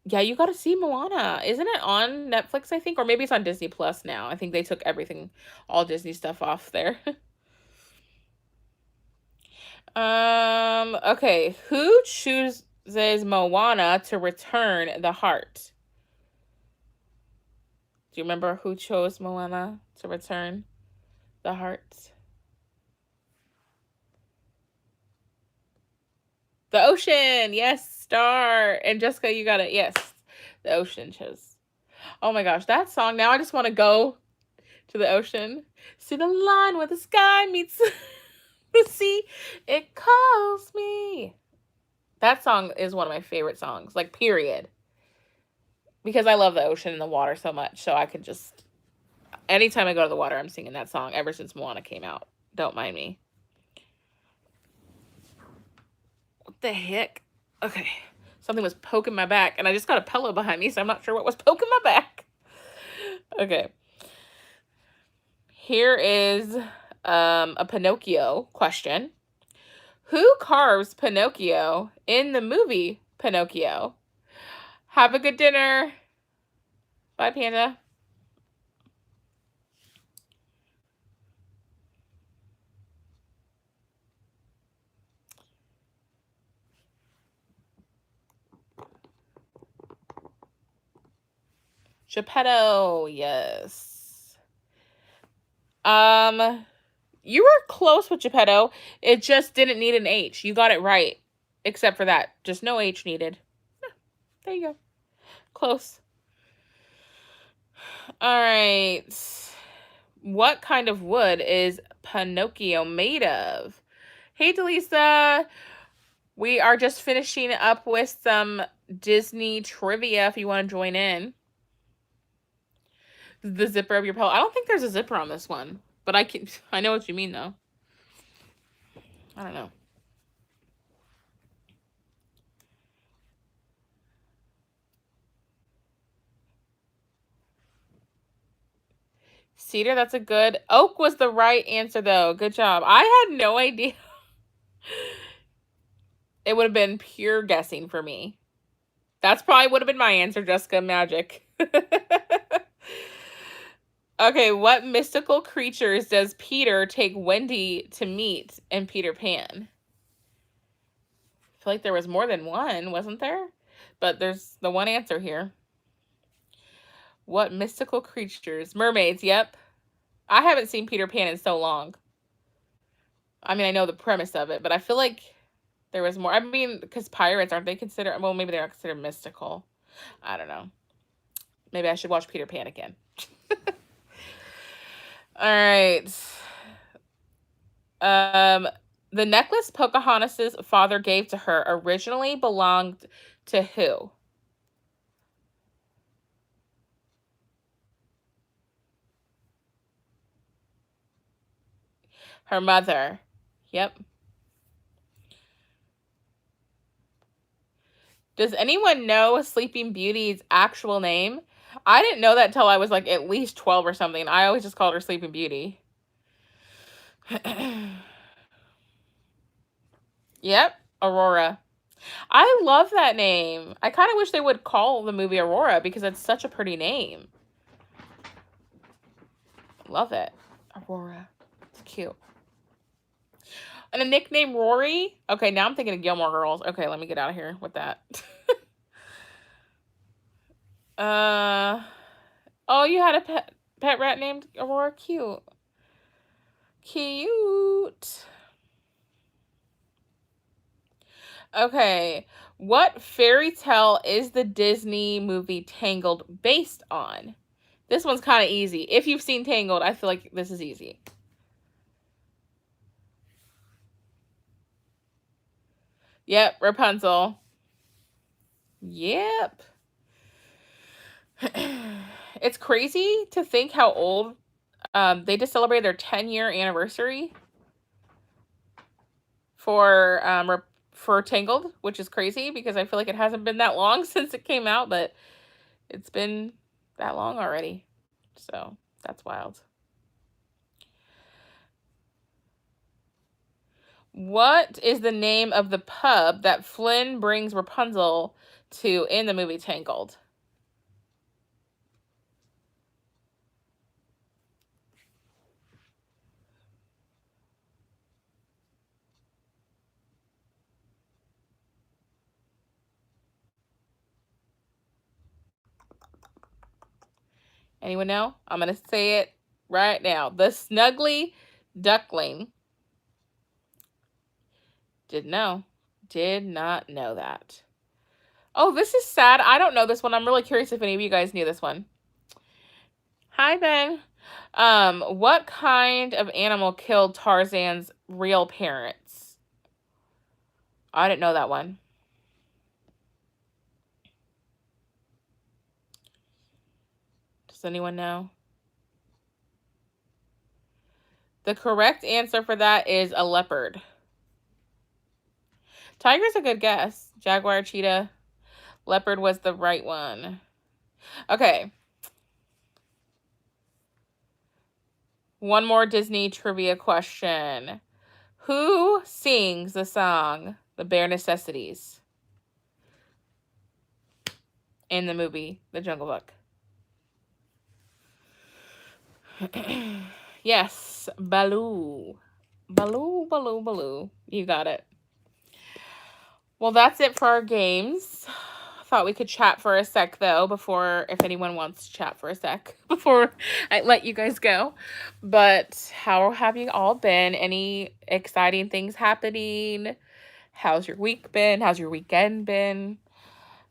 Yeah, you got to see Moana. Isn't it on Netflix, I think? Or maybe it's on Disney Plus now. I think they took everything, all Disney stuff off there. Okay. Who chooses Moana to return the heart? Do you remember who chose Moana to return the heart? The ocean. Yes, Star. And Jessica, you got it. Yes. The ocean chose. Oh my gosh, that song. Now I just want to go to the ocean. See the line where the sky meets the sea. It calls me. That song is one of my favorite songs, like, period. Because I love the ocean and the water so much. So I could just, anytime I go to the water, I'm singing that song ever since Moana came out. Don't mind me. What the heck? Okay. Something was poking my back, and I just got a pillow behind me, so I'm not sure what was poking my back. Okay. Here is a Pinocchio question. Who carves Pinocchio in the movie Pinocchio? Have a good dinner. Bye, Panda. Geppetto, yes. You were close with Geppetto. It just didn't need an H. You got it right. Except for that. Just no H needed. There you go. Close. All right. What kind of wood is Pinocchio made of? Hey, Delisa. We are just finishing up with some Disney trivia if you want to join in. The zipper of your pillow. I don't think there's a zipper on this one, but I know what you mean though. I don't know. Cedar, that's a good. Oak was the right answer though. Good job. I had no idea. It would have been pure guessing for me. That's probably would have been my answer, Jessica. Magic. Okay, what mystical creatures does Peter take Wendy to meet in Peter Pan? I feel like there was more than one, wasn't there? But there's the one answer here. What mystical creatures? Mermaids, yep. I haven't seen Peter Pan in so long. I mean, I know the premise of it, but I feel like there was more. I mean, because pirates, aren't they considered, well, maybe they're considered mystical. I don't know. Maybe I should watch Peter Pan again. All right. The necklace Pocahontas's father gave to her originally belonged to who? Her mother. Yep. Does anyone know Sleeping Beauty's actual name? I didn't know that until I was like at least 12 or something. I always just called her Sleeping Beauty. Yep, Aurora. I love that name. I kind of wish they would call the movie Aurora because it's such a pretty name. Love it. Aurora. It's cute. And a nickname Rory? Okay, now I'm thinking of Gilmore Girls. Okay, let me get out of here with that. Oh, you had a pet rat named Aurora? Cute. Cute. Okay. What fairy tale is the Disney movie Tangled based on? This one's kind of easy. If you've seen Tangled, I feel like this is easy. Yep, Rapunzel. Yep. It's crazy to think how old they just celebrated their 10-year anniversary for for Tangled, which is crazy because I feel like it hasn't been that long since it came out, but it's been that long already. So that's wild. What is the name of the pub that Flynn brings Rapunzel to in the movie Tangled? Anyone know? I'm going to say it right now. The Snuggly Duckling. Did not know that. Oh, this is sad. I don't know this one. I'm really curious if any of you guys knew this one. Hi, Ben. What kind of animal killed Tarzan's real parents? I didn't know that one. Does anyone know? The correct answer for that is a leopard. Tiger's a good guess. Jaguar, cheetah, leopard was the right one. Okay. One more Disney trivia question. Who sings the song The Bare Necessities in the movie The Jungle Book? Yes, Baloo. Baloo, Baloo, Baloo. You got it. Well, that's it for our games. Thought we could chat for a sec, though, before, if anyone wants to chat for a sec, before I let you guys go. But how have you all been? Any exciting things happening? How's your week been? How's your weekend been?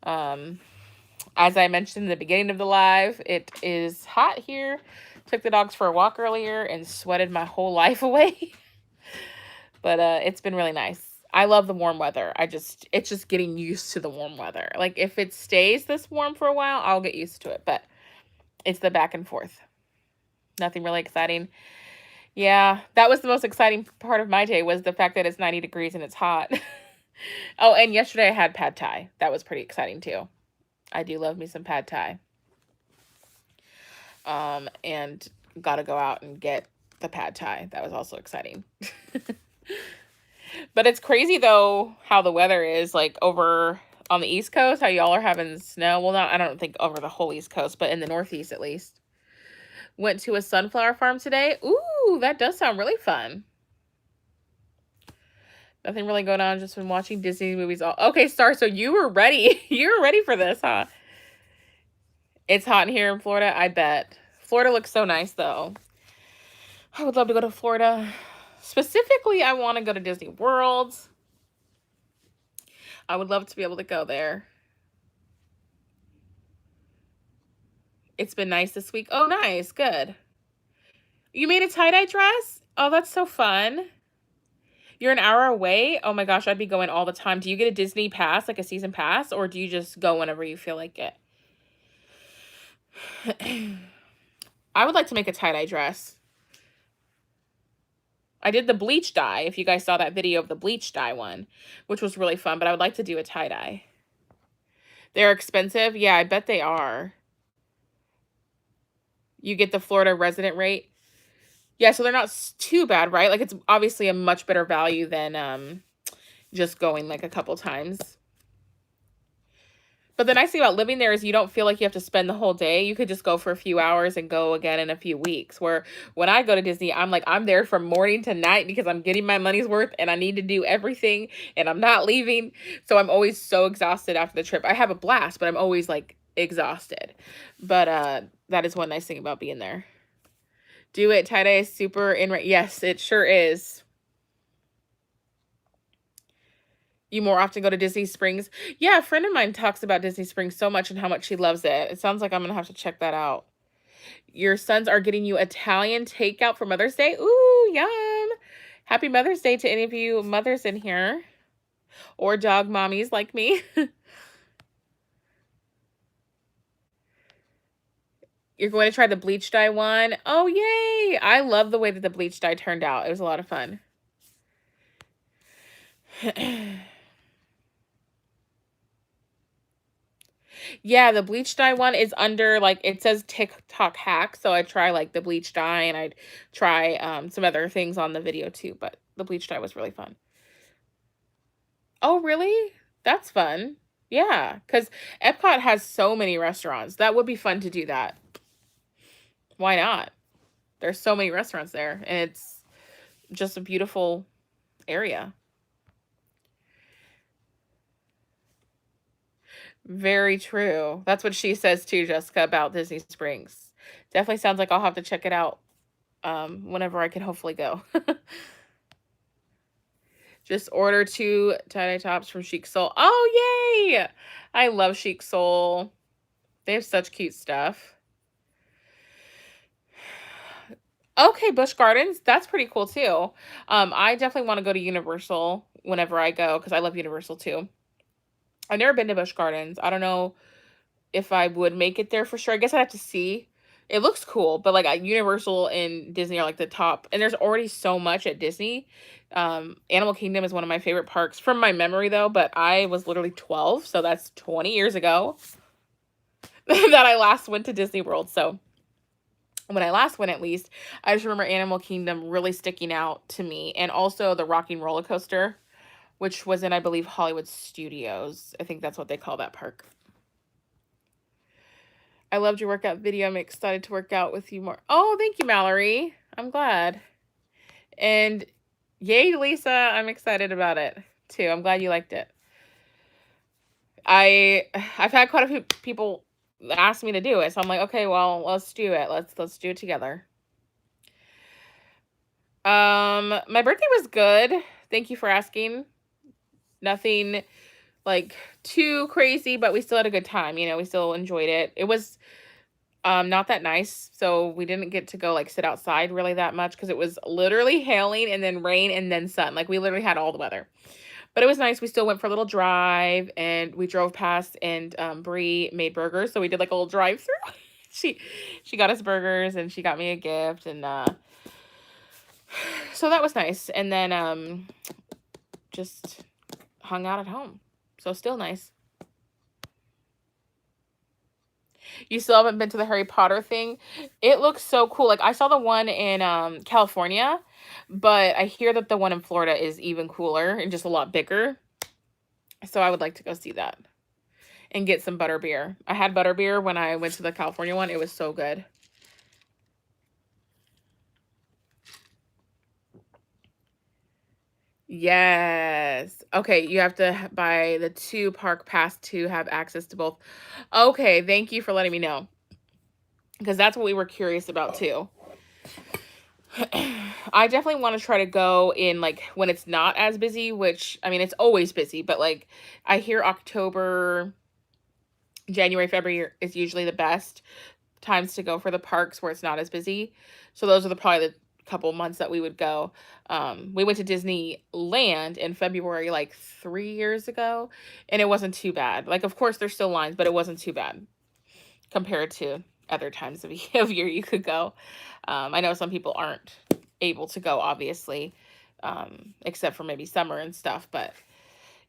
As I mentioned in the beginning of the live, it is hot here. Took the dogs for a walk earlier and sweated my whole life away. But it's been really nice. I love the warm weather. It's just getting used to the warm weather. Like, if it stays this warm for a while, I'll get used to it. But it's the back and forth. Nothing really exciting. Yeah, that was the most exciting part of my day, was the fact that it's 90 degrees and it's hot. Oh, and yesterday I had pad thai. That was pretty exciting too. I do love me some pad thai. And gotta go out and get the pad thai. That was also exciting. But it's crazy, though, how the weather is, like, over on the East Coast, how y'all are having snow. Well, I don't think over the whole East Coast, but in the Northeast, at least. Went to a sunflower farm today. Ooh, that does sound really fun. Nothing really going on. Just been watching Disney movies all... Okay, Star, so you were ready. You were ready for this, huh? It's hot in here in Florida, I bet. Florida looks so nice, though. I would love to go to Florida. Specifically, I want to go to Disney World. I would love to be able to go there. It's been nice this week. Oh, nice. Good. You made a tie-dye dress? Oh, that's so fun. You're an hour away? Oh my gosh, I'd be going all the time. Do you get a Disney pass, like a season pass, or do you just go whenever you feel like it? I would like to make a tie-dye dress. I did the bleach dye, if you guys saw that video of the bleach dye one, which was really fun, but I would like to do a tie-dye. They're expensive? Yeah, I bet they are. You get the Florida resident rate. Yeah, so they're not too bad, right? Like, it's obviously a much better value than just going, like, a couple times. But the nice thing about living there is you don't feel like you have to spend the whole day. You could just go for a few hours and go again in a few weeks. Where when I go to Disney, I'm like, I'm there from morning to night because I'm getting my money's worth and I need to do everything and I'm not leaving. So I'm always so exhausted after the trip. I have a blast, but I'm always, like, exhausted. But that is one nice thing about being there. Do it. Tie-dye is super yes, it sure is. You more often go to Disney Springs? Yeah, a friend of mine talks about Disney Springs so much and how much she loves it. It sounds like I'm going to have to check that out. Your sons are getting you Italian takeout for Mother's Day? Ooh, yum. Happy Mother's Day to any of you mothers in here. Or dog mommies like me. You're going to try the bleach dye one? Oh, yay. I love the way that the bleach dye turned out. It was a lot of fun. Yeah, the bleach dye one is under, like, it says TikTok hack, so I try, like, the bleach dye, and I'd try, some other things on the video too, but the bleach dye was really fun. Oh, really? That's fun. Yeah, because Epcot has so many restaurants. That would be fun to do that. Why not? There's so many restaurants there, and it's just a beautiful area. Very true. That's what she says too, Jessica, about Disney Springs. Definitely sounds like I'll have to check it out whenever I can hopefully go. Just order 2 tie-dye tops from Chic Soul. Oh, yay! I love Chic Soul. They have such cute stuff. Okay, Busch Gardens. That's pretty cool too. I definitely want to go to Universal whenever I go because I love Universal too. I've never been to Busch Gardens. I don't know if I would make it there for sure. I guess I'd have to see. It looks cool, but like Universal and Disney are like the top, and there's already so much at Disney. Animal Kingdom is one of my favorite parks from my memory though, but I was literally 12, so that's 20 years ago that I last went to Disney World. So when I last went, at least, I just remember Animal Kingdom really sticking out to me, and also the Rocking Roller Coaster, which was in, I believe, Hollywood Studios. I think that's what they call that park. I loved your workout video. I'm excited to work out with you more. Oh, thank you, Mallory. I'm glad. And yay, Lisa. I'm excited about it too. I'm glad you liked it. I've had quite a few people ask me to do it, so I'm like, okay, well, let's do it. Let's do it together. My birthday was good. Thank you for asking. Nothing like too crazy, but we still had a good time. You know, we still enjoyed it. It was not that nice, so we didn't get to go like sit outside really that much because it was literally hailing and then rain and then sun. Like we literally had all the weather. But it was nice. We still went for a little drive and we drove past, and Bree made burgers, so we did like a little drive through. she got us burgers and she got me a gift, and so that was nice. And then just hung out at home. So still nice. You still haven't been to the Harry Potter thing? It looks so cool. Like I saw the one in California, but I hear that the one in Florida is even cooler and just a lot bigger. So I would like to go see that and get some butterbeer. I had butterbeer when I went to the California one. It was so good. Yes. Okay, you have to buy the 2 park pass to have access to both. Okay, thank you for letting me know. Because that's what we were curious about too. I definitely want to try to go in like when it's not as busy, which I mean it's always busy, but like I hear October, January, February is usually the best times to go for the parks where it's not as busy. So those are probably the couple months that we would go. We went to Disneyland in February like 3 years ago, and it wasn't too bad. Like of course there's still lines, but it wasn't too bad compared to other times of year you could go. I know some people aren't able to go, obviously, except for maybe summer and stuff. But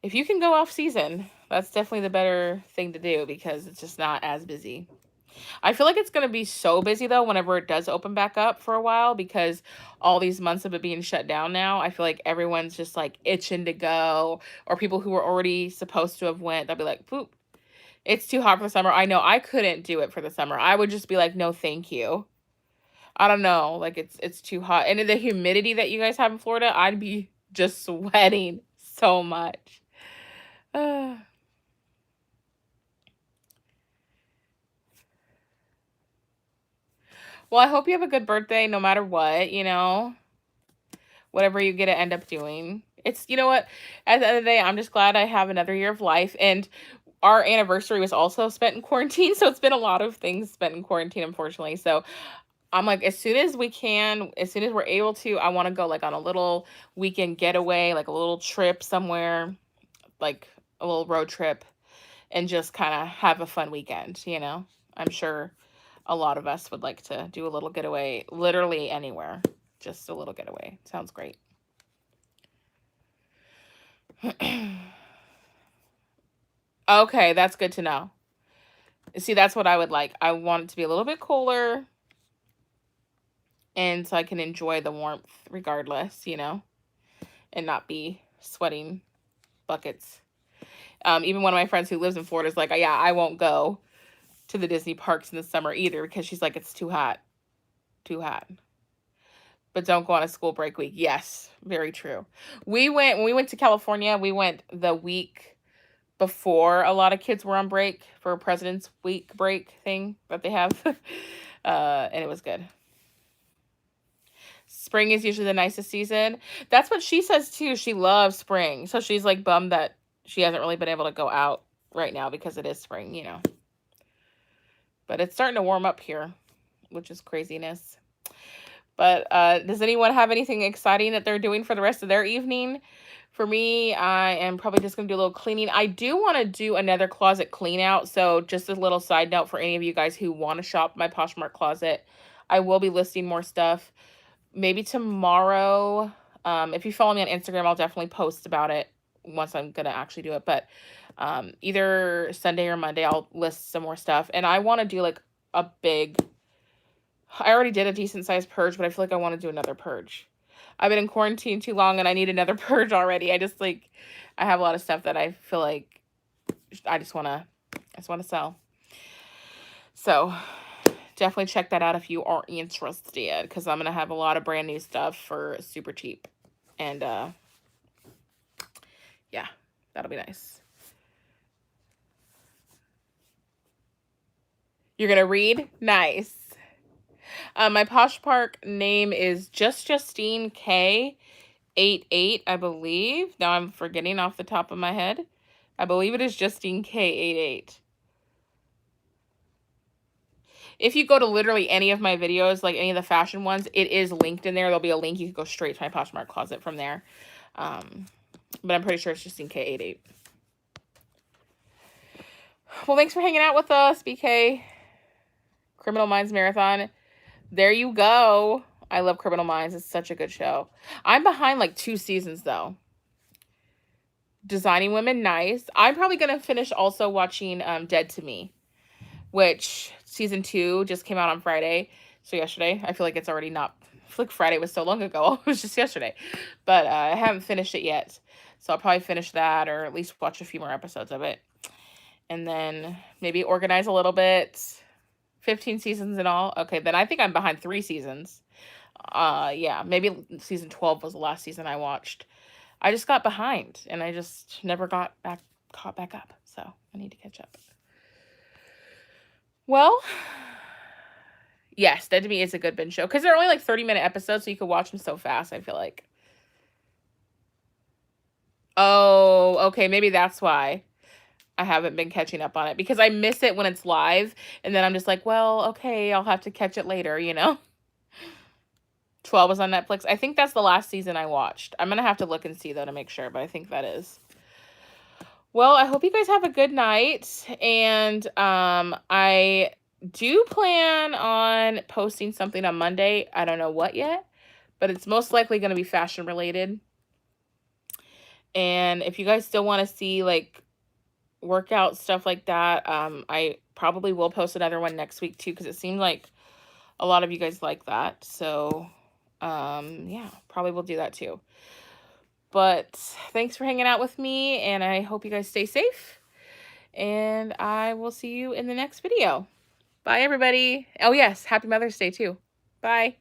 if you can go off season, that's definitely the better thing to do because it's just not as busy. I feel like it's going to be so busy, though, whenever it does open back up for a while because all these months of it being shut down now, I feel like everyone's just like itching to go, or people who were already supposed to have went, they'll be like, poop, it's too hot for the summer. I know I couldn't do it for the summer. I would just be like, no, thank you. I don't know. Like it's too hot. And in the humidity that you guys have in Florida, I'd be just sweating so much. Well, I hope you have a good birthday no matter what, you know. Whatever you get to end up doing. It's, you know what? At the end of the day, I'm just glad I have another year of life, and our anniversary was also spent in quarantine, so it's been a lot of things spent in quarantine, unfortunately. So I'm like, as soon as we can, as soon as we're able to, I want to go like on a little weekend getaway, like a little trip somewhere, like a little road trip, and just kind of have a fun weekend, you know? I'm sure a lot of us would like to do a little getaway, literally anywhere. Just a little getaway. Sounds great. Okay, that's good to know. See, that's what I would like. I want it to be a little bit cooler, and so I can enjoy the warmth regardless, and not be sweating buckets. Even one of my friends who lives in Florida is like, yeah, I won't go to the Disney parks in the summer either because she's like, it's too hot. Too hot. But don't go on a school break week. Yes, very true. When we went to California, we went the week before a lot of kids were on break for President's Week break thing that they have. And it was good. Spring is usually the nicest season. That's what she says too. She loves spring. So she's like bummed that she hasn't really been able to go out right now because it is spring, But it's starting to warm up here, which is craziness. But does anyone have anything exciting that they're doing for the rest of their evening? For me, I am probably just going to do a little cleaning. I do want to do another closet clean out. So just a little side note for any of you guys who want to shop my Poshmark closet. I will be listing more stuff. Maybe tomorrow. If you follow me on Instagram, I'll definitely post about it once I'm going to actually do it. But either Sunday or Monday, I'll list some more stuff. And I want to do like a big... I already did a decent sized purge, but I feel like I want to do another purge. I've been in quarantine too long and I need another purge already. I have a lot of stuff that I feel like I just want to sell. So definitely check that out if you are interested, because I'm going to have a lot of brand new stuff for super cheap. And yeah, that'll be nice. You're going to read? Nice. My Poshmark name is Justine K88, I believe. Now I'm forgetting off the top of my head. I believe it is Justine K88. If you go to literally any of my videos, like any of the fashion ones, it is linked in there. There'll be a link. You can go straight to my Poshmark closet from there. But I'm pretty sure it's Justine K88. Well, thanks for hanging out with us, BK. Criminal Minds Marathon. There you go. I love Criminal Minds. It's such a good show. I'm behind like 2 seasons, though. Designing Women, nice. I'm probably going to finish also watching Dead to Me, which season 2 just came out on Friday. So yesterday. I feel like it's already not... I feel like Friday was so long ago. It was just yesterday. But I haven't finished it yet. So I'll probably finish that, or at least watch a few more episodes of it. And then maybe organize a little bit. 15 seasons in all. Okay, then I think I'm behind 3 seasons. Yeah, maybe season 12 was the last season I watched. I just got behind, and I just never got caught back up. So I need to catch up. Well, yes, Dead to Me is a good binge show, because they're only like 30-minute episodes, so you can watch them so fast, I feel like. Oh, okay, maybe that's why I haven't been catching up on it, because I miss it when it's live, and then I'm just like, well, okay, I'll have to catch it later, 12 was on Netflix. I think that's the last season I watched. I'm going to have to look and see, though, to make sure, but I think that is. Well, I hope you guys have a good night, and I do plan on posting something on Monday. I don't know what yet, but it's most likely going to be fashion related. And if you guys still want to see, like, workout stuff like that, I probably will post another one next week, too, because it seemed like a lot of you guys like that. So, yeah, probably will do that, too. But thanks for hanging out with me, and I hope you guys stay safe. And I will see you in the next video. Bye, everybody. Oh, yes, happy Mother's Day, too. Bye.